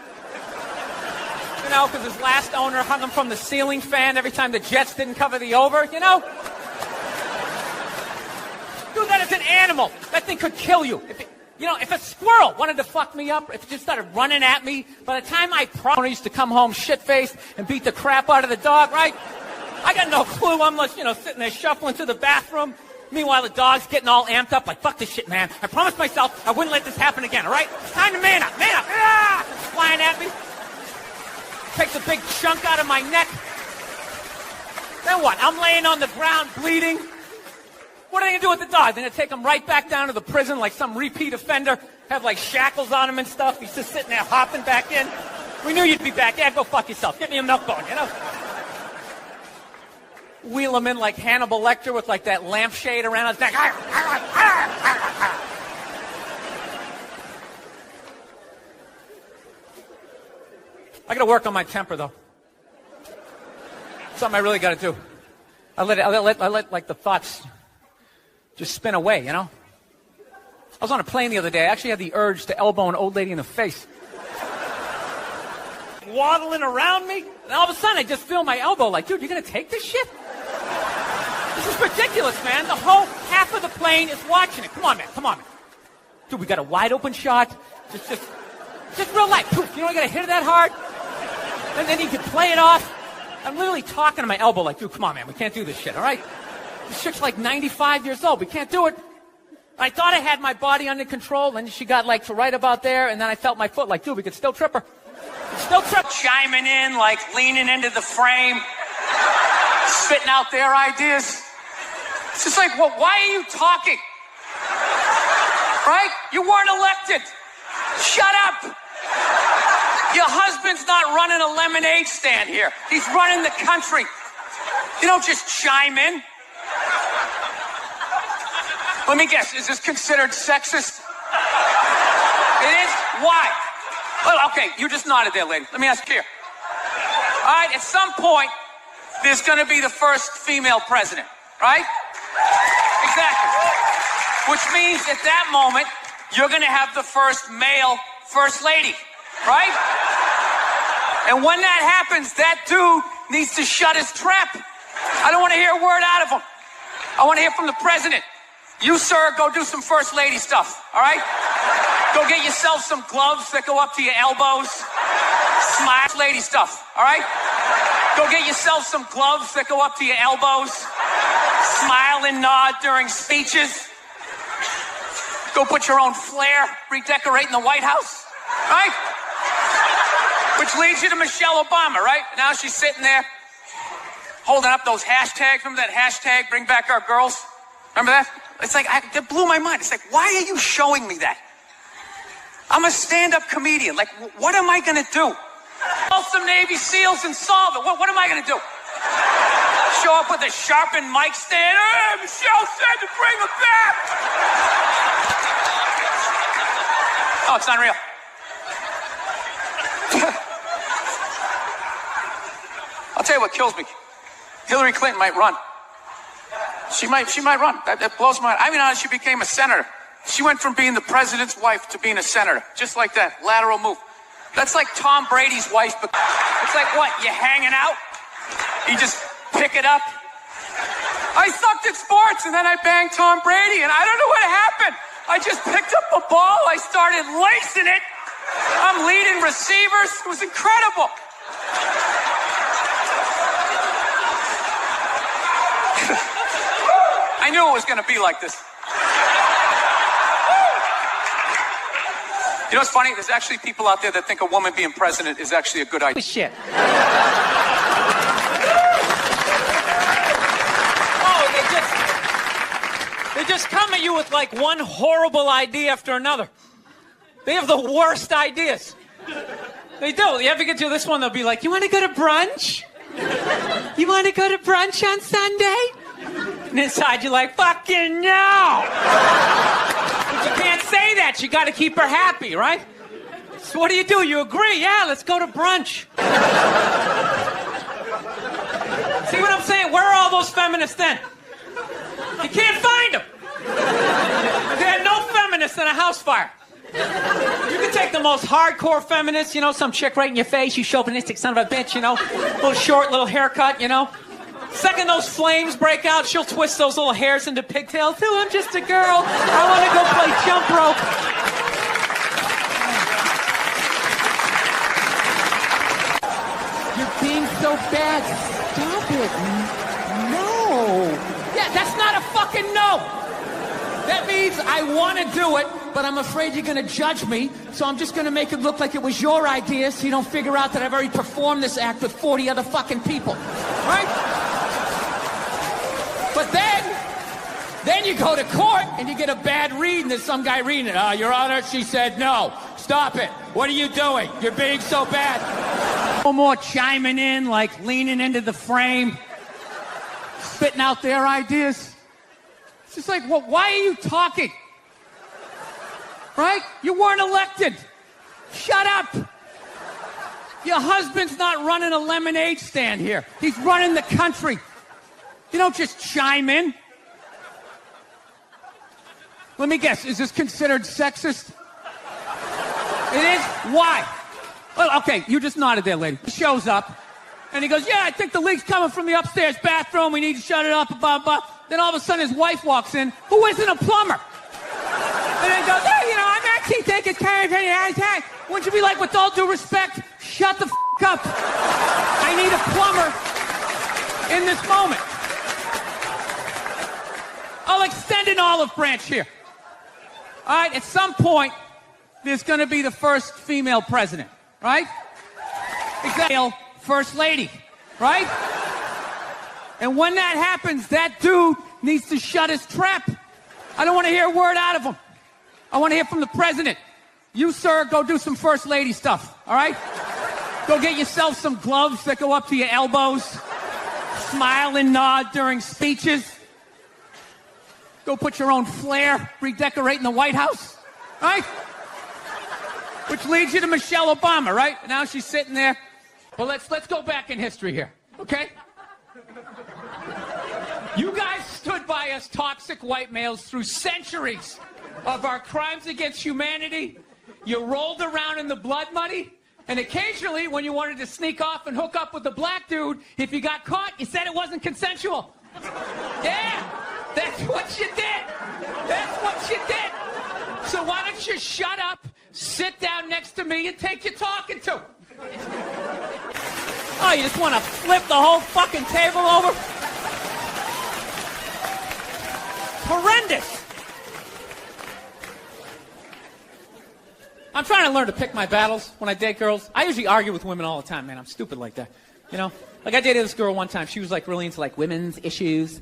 You know, because his last owner hung him from the ceiling fan every time the Jets didn't cover the over, you know? Dude, that is an animal. That thing could kill you. If a squirrel wanted to fuck me up, if it just started running at me, by the time I used to come home shit-faced and beat the crap out of the dog, right? I got no clue. I'm like, sitting there shuffling to the bathroom. Meanwhile, the dog's getting all amped up, like, fuck this shit, man. I promised myself I wouldn't let this happen again, all right? It's time to man up, man up. Ah! It's flying at me. Takes a big chunk out of my neck. Then what? I'm laying on the ground bleeding. What are they going to do with the dog? They're going to take him right back down to the prison like some repeat offender, have like shackles on him and stuff. He's just sitting there hopping back in. We knew you'd be back. Yeah, go fuck yourself. Get me a milk bone, you know? Wheel him in like Hannibal Lecter with like that lampshade around his neck. I got to work on my temper, though. Something I really got to do. I let like the thoughts just spin away, you know? I was on a plane the other day. I actually had the urge to elbow an old lady in the face. Waddling around me, and all of a sudden I just feel my elbow like, dude, you're going to take this shit? This is ridiculous, man. The whole half of the plane is watching it. Come on, man. Come on, man. Dude, we got a wide open shot. Just real life. Poof, you know, I got to hit it that hard. And then you can play it off. I'm literally talking to my elbow like, dude, come on, man. We can't do this shit, all right? This chick's like 95 years old. We can't do it. I thought I had my body under control, and she got like to right about there, and then I felt my foot like, dude, we could still trip her. Still trip. Chiming in, like leaning into the frame, spitting out their ideas. It's just like, well, why are you talking? Right? You weren't elected. Shut up. Your husband's not running a lemonade stand here. He's running the country. You don't just chime in. Let me guess, is this considered sexist? It is? Why? Well, okay, you just nodded there, lady. Let me ask you here. All right, at some point, there's going to be the first female president, right? Exactly. Which means at that moment, you're going to have the first male first lady, right? And when that happens, that dude needs to shut his trap. I don't want to hear a word out of him. I want to hear from the president. You, sir, go do some first lady stuff, all right? Go get yourself some gloves that go up to your elbows. Smile lady stuff, all right? Go get yourself some gloves that go up to your elbows. Smile and nod during speeches. Go put your own flair, redecorating the White House, right? Which leads you to Michelle Obama, right? Now she's sitting there holding up those hashtags. Remember that hashtag, bring back our girls? Remember that? It's like, that blew my mind. It's like, why are you showing me that? I'm a stand-up comedian. Like, what am I going to do? Call some Navy SEALs and solve it. What am I going to do? Show up with a sharpened mic stand? Hey, Michelle said to bring him back. Oh, it's unreal. I'll tell you what kills me. Hillary Clinton might run. She might run. That blows my mind. I mean, she became a senator. She went from being the president's wife to being a senator. Just like that. Lateral move. That's like Tom Brady's wife. It's like what? You hanging out? You just pick it up? I sucked at sports and then I banged Tom Brady and I don't know what happened. I just picked up a ball. I started lacing it. I'm leading receivers. It was incredible. I knew it was going to be like this. You know what's funny? There's actually people out there that think a woman being president is actually a good idea. Shit. They just come at you with like one horrible idea after another. They have the worst ideas. They do. You ever get to this one, they'll be like, you want to go to brunch? You want to go to brunch on Sunday? And inside you're like, fucking no! But you can't say that. You got to keep her happy, right? So what do? You agree? Yeah, let's go to brunch. See what I'm saying? Where are all those feminists then? You can't find them. They had no feminists in a house fire. You can take the most hardcore feminist, you know, some chick right in your face, you chauvinistic son of a bitch, you know, little short, little haircut, you know. Second those flames break out, she'll twist those little hairs into pigtails. Oh, I'm just a girl. I want to go play jump rope. You're being so bad. Stop it. No. Yeah, that's not a fucking no. That means I want to do it, but I'm afraid you're going to judge me, so I'm just going to make it look like it was your idea so you don't figure out that I've already performed this act with 40 other fucking people. Right? But then you go to court and you get a bad read and there's some guy reading it. Your Honor, she said no. Stop it. What are you doing? You're being so bad. No more chiming in, like leaning into the frame, spitting out their ideas. It's just like, well, why are you talking? Right? You weren't elected. Shut up. Your husband's not running a lemonade stand here. He's running the country. You don't just chime in. Let me guess, is this considered sexist? It is? Why? Well, okay, you just nodded there, lady. He shows up, and he goes, yeah, I think the leak's coming from the upstairs bathroom. We need to shut it up, blah, blah. Then all of a sudden his wife walks in, who isn't a plumber. And then goes, hey, I'm actually taking care of it. Wouldn't you be like, with all due respect, shut the up. I need a plumber in this moment. I'll extend an olive branch here. All right, at some point, there's going to be the first female president, right? Exactly. First lady, right? And when that happens, that dude needs to shut his trap. I don't want to hear a word out of him. I want to hear from the president. You, sir, go do some first lady stuff, all right? Go get yourself some gloves that go up to your elbows. Smile and nod during speeches. Go put your own flair, redecorating the White House, right? Which leads you to Michelle Obama, right? Now she's sitting there. Well, let's go back in history here, okay? You guys stood by us toxic white males through centuries of our crimes against humanity. You rolled around in the blood money, and occasionally, when you wanted to sneak off and hook up with a black dude, if you got caught, you said it wasn't consensual. Yeah, that's what you did. That's what you did. So why don't you shut up, sit down next to me, and take your talking to? Oh, you just want to flip the whole fucking table over? Horrendous. I'm trying to learn to pick my battles when I date girls. I usually argue with women all the time, man. I'm stupid like that. You know? Like, I dated this girl one time. She was, like, really into, like, women's issues.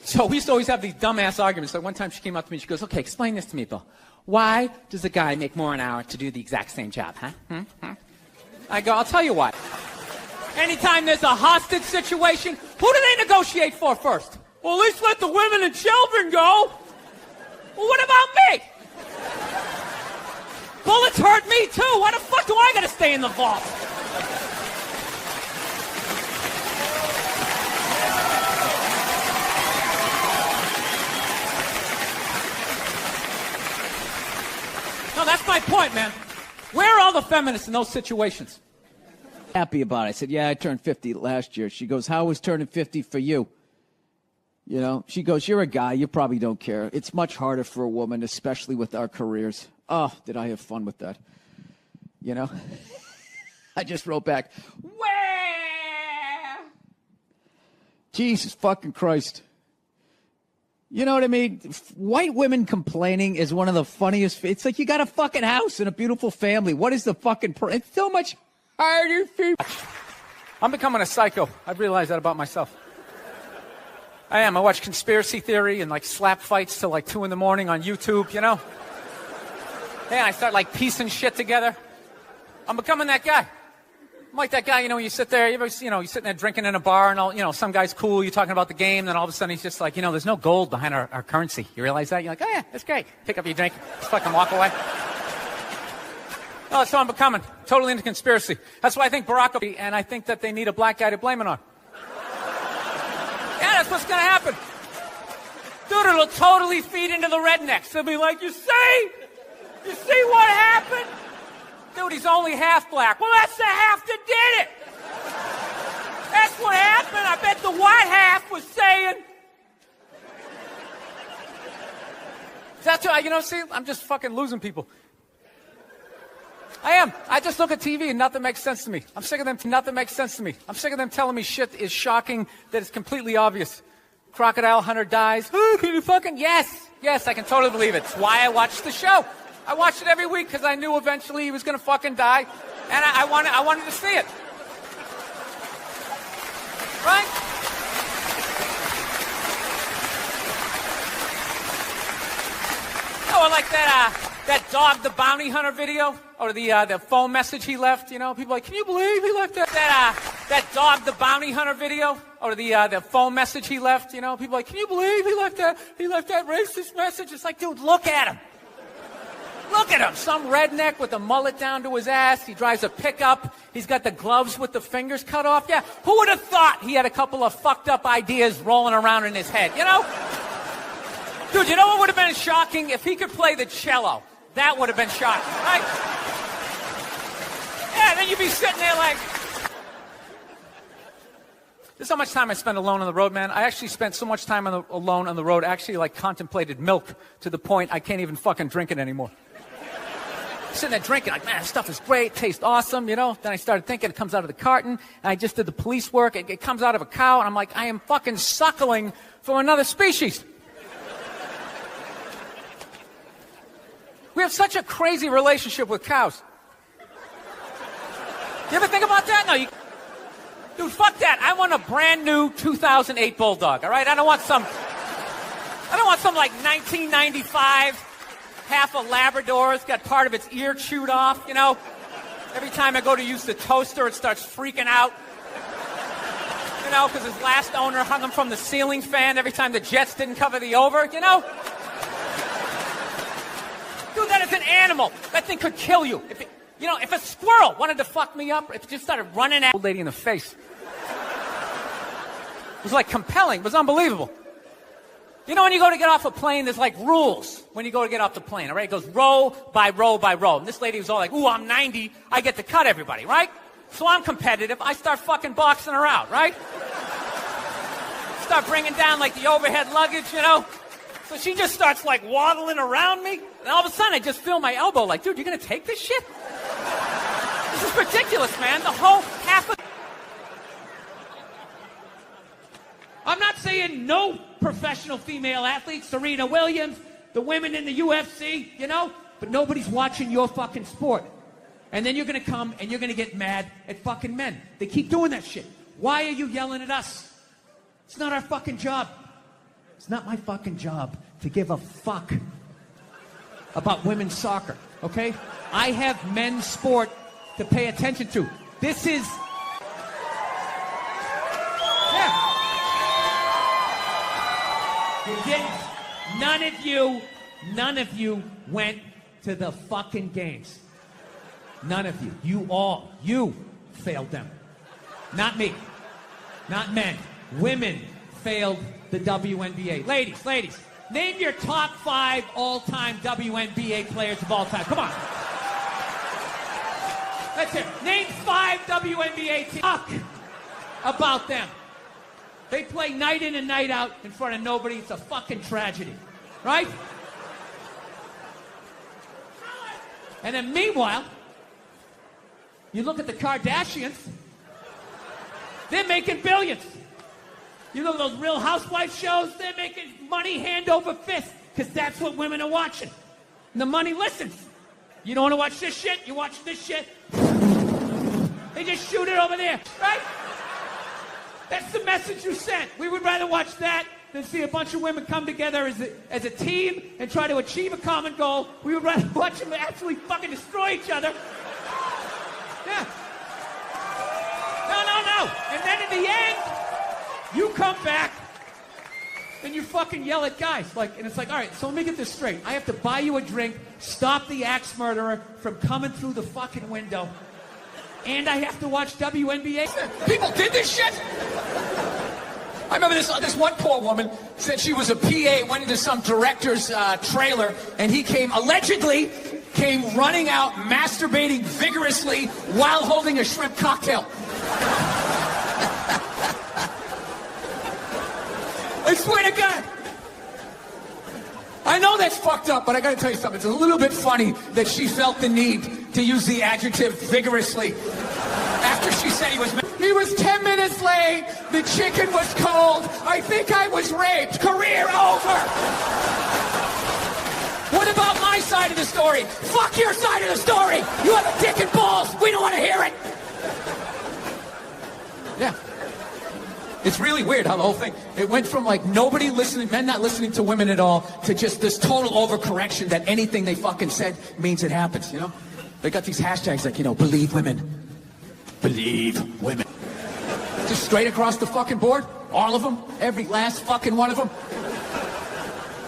So we used to always have these dumbass arguments. Like, one time she came up to me and she goes, okay, explain this to me, Bill. Why does a guy make more an hour to do the exact same job, huh? I go, I'll tell you why. Anytime there's a hostage situation, who do they negotiate for first? Well, at least let the women and children go. Well, what about me? Bullets hurt me, too. Why the fuck do I gotta stay in the vault? No, that's my point, man. Where are all the feminists in those situations? Happy about it. I said, yeah, I turned 50 last year. She goes, how was turning 50 for you? You know, she goes, you're a guy. You probably don't care. It's much harder for a woman, especially with our careers. Oh, did I have fun with that? You know? I just wrote back, where? Jesus fucking Christ. You know what I mean? White women complaining is one of the funniest. It's like you got a fucking house and a beautiful family. What is the fucking... It's so much harder for... I'm becoming a psycho. I've realized that about myself. I am. I watch conspiracy theory and, like, slap fights till, like, 2 in the morning on YouTube, you know? Yeah, I start, like, piecing shit together. I'm becoming that guy. I'm like that guy, you know, you sit there, you're sitting there drinking in a bar and all, you know, some guy's cool, you're talking about the game, then all of a sudden he's just like, you know, there's no gold behind our currency. You realize that? You're like, oh yeah, that's great. Pick up your drink, just fucking walk away. Oh, that's what I'm becoming. Totally into conspiracy. That's why I think Barack Obama, and I think that they need a black guy to blame it on. Yeah, that's what's gonna happen. Dude, it'll totally feed into the rednecks. They'll be like, you see what happened? Dude, he's only half black. Well, that's the half that did it. That's what happened. I bet the white half was saying. That's what, you know, see, I'm just fucking losing people. I am. I just look at TV and nothing makes sense to me. I'm sick of them. Nothing makes sense to me. I'm sick of them telling me shit is shocking that is completely obvious. Crocodile hunter dies. Oh, can you fucking... Yes, I can totally believe it. It's why I watch the show. I watched it every week because I knew eventually he was going to fucking die, and I wanted to see it. Right? or like that Dog the Bounty Hunter video, or the phone message he left. You know, people are like, can you believe he left that Dog the Bounty Hunter video, or the phone message he left. You know, people are like, can you believe he left that racist message? It's like, dude, look at him. Look at him. Some redneck with a mullet down to his ass. He drives a pickup. He's got the gloves with the fingers cut off. Yeah, who would have thought he had a couple of fucked up ideas rolling around in his head, you know? Dude, you know what would have been shocking? If he could play the cello. That would have been shocking, right? Yeah, then you'd be sitting there like... This is how much time I spend alone on the road, man. I actually spent so much time alone on the road, I actually like contemplated milk to the point I can't even fucking drink it anymore. Sitting there drinking, like, man, this stuff is great, tastes awesome, you know? Then I started thinking it comes out of the carton, and I just did the police work, it comes out of a cow, and I'm like, I am fucking suckling from another species. We have such a crazy relationship with cows. You ever think about that? No, you... Dude, fuck that. I want a brand new 2008 Bulldog, all right? I don't want some like 1995 half a Labrador. It's got part of its ear chewed off, you know? Every time I go to use the toaster, it starts freaking out. You know, because his last owner hung him from the ceiling fan every time the Jets didn't cover the over, you know? Dude, that is an animal. That thing could kill you. If a squirrel wanted to fuck me up, if it just started running at old lady in the face. It was like compelling. It was unbelievable. You know, when you go to get off a plane, there's like rules when you go to get off the plane, all right? It goes row by row by row. And this lady was all like, ooh, I'm 90. I get to cut everybody, right? So I'm competitive. I start fucking boxing her out, right? Start bringing down like the overhead luggage, you know? So she just starts like waddling around me. And all of a sudden I just feel my elbow like, dude, you're going to take this shit? This is ridiculous, man. The whole half of... I'm not saying no professional female athletes, Serena Williams, the women in the UFC, you know, but nobody's watching your fucking sport. And then you're going to come and you're going to get mad at fucking men. They keep doing that shit. Why are you yelling at us? It's not our fucking job. It's not my fucking job to give a fuck about women's soccer, okay? I have men's sport to pay attention to. This is... Yeah. You didn't. None of you went to the fucking games. None of you. You failed them. Not me. Not men. Women failed the WNBA. Ladies, name your top 5 all-time WNBA players of all time. Come on. That's it. Name 5 WNBA teams. Talk about them. They play night in and night out in front of nobody. It's a fucking tragedy. Right? And then meanwhile, you look at the Kardashians. They're making billions. You know those Real Housewives shows? They're making money hand over fist because that's what women are watching. And the money listens. You don't want to watch this shit? You watch this shit? They just shoot it over there, right? That's the message you sent. We would rather watch that than see a bunch of women come together as a team and try to achieve a common goal. We would rather watch them actually fucking destroy each other. Yeah. No. And then in the end, you come back and you fucking yell at guys. And it's like, all right, so let me get this straight. I have to buy you a drink, stop the axe murderer from coming through the fucking window, and I have to watch WNBA. People did this shit? I remember this one poor woman said she was a PA, went into some director's trailer, and he allegedly came running out, masturbating vigorously while holding a shrimp cocktail. I swear to God. I know that's fucked up, but I gotta tell you something. It's a little bit funny that she felt the need to use the adjective vigorously after she said he was 10 minutes late, the chicken was cold, I think I was raped, career over. What about my side of the story? Fuck your side of the story. You have a dick and balls. We don't want to hear it. Yeah. It's really weird how the whole thing, it went from like nobody listening, men not listening to women at all, to just this total overcorrection that anything they fucking said means it happens, you know? They got these hashtags like, you know, believe women. Believe women. Just straight across the fucking board. All of them. Every last fucking one of them.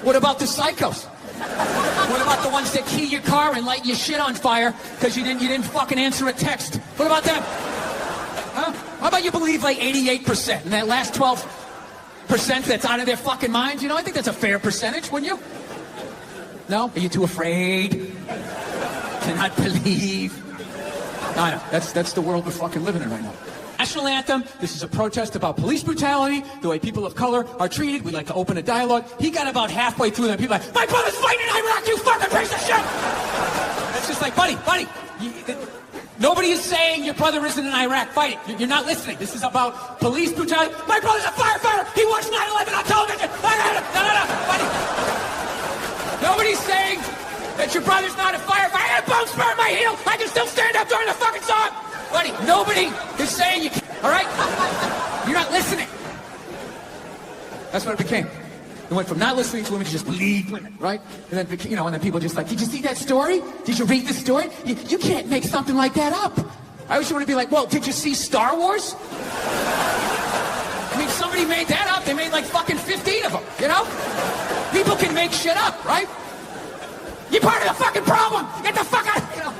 What about the psychos? What about the ones that key your car and light your shit on fire because you didn't fucking answer a text? What about them? Huh? How about you believe like 88% and that last 12% that's out of their fucking minds? You know, I think that's a fair percentage, wouldn't you? No? Are you too afraid to not believe? I know. That's the world we're fucking living in right now. National anthem. This is a protest about police brutality, the way people of color are treated. We'd like to open a dialogue. He got about halfway through, and people are like, my brother's fighting in Iraq, you fucking piece of shit! It's just like, buddy, nobody is saying your brother isn't in Iraq fighting. You're not listening. This is about police brutality. My brother's a firefighter. He watched 9/11 on television. No, buddy. Nobody's saying that your brother's not a firefighter. I had a bone spur in my heel. I can still stand up during the fucking song. Buddy, nobody is saying you can't, all right? You're not listening. That's what it became. It went from not listening to women to just believe women, right? And then, you know, and then people just like, did you see that story? Did you read the story? You can't make something like that up. I always want to be like, well, did you see Star Wars? I mean, somebody made that up. They made like fucking 15 of them, you know? People can make shit up, right? You're part of the fucking problem. Get the fuck out, you know?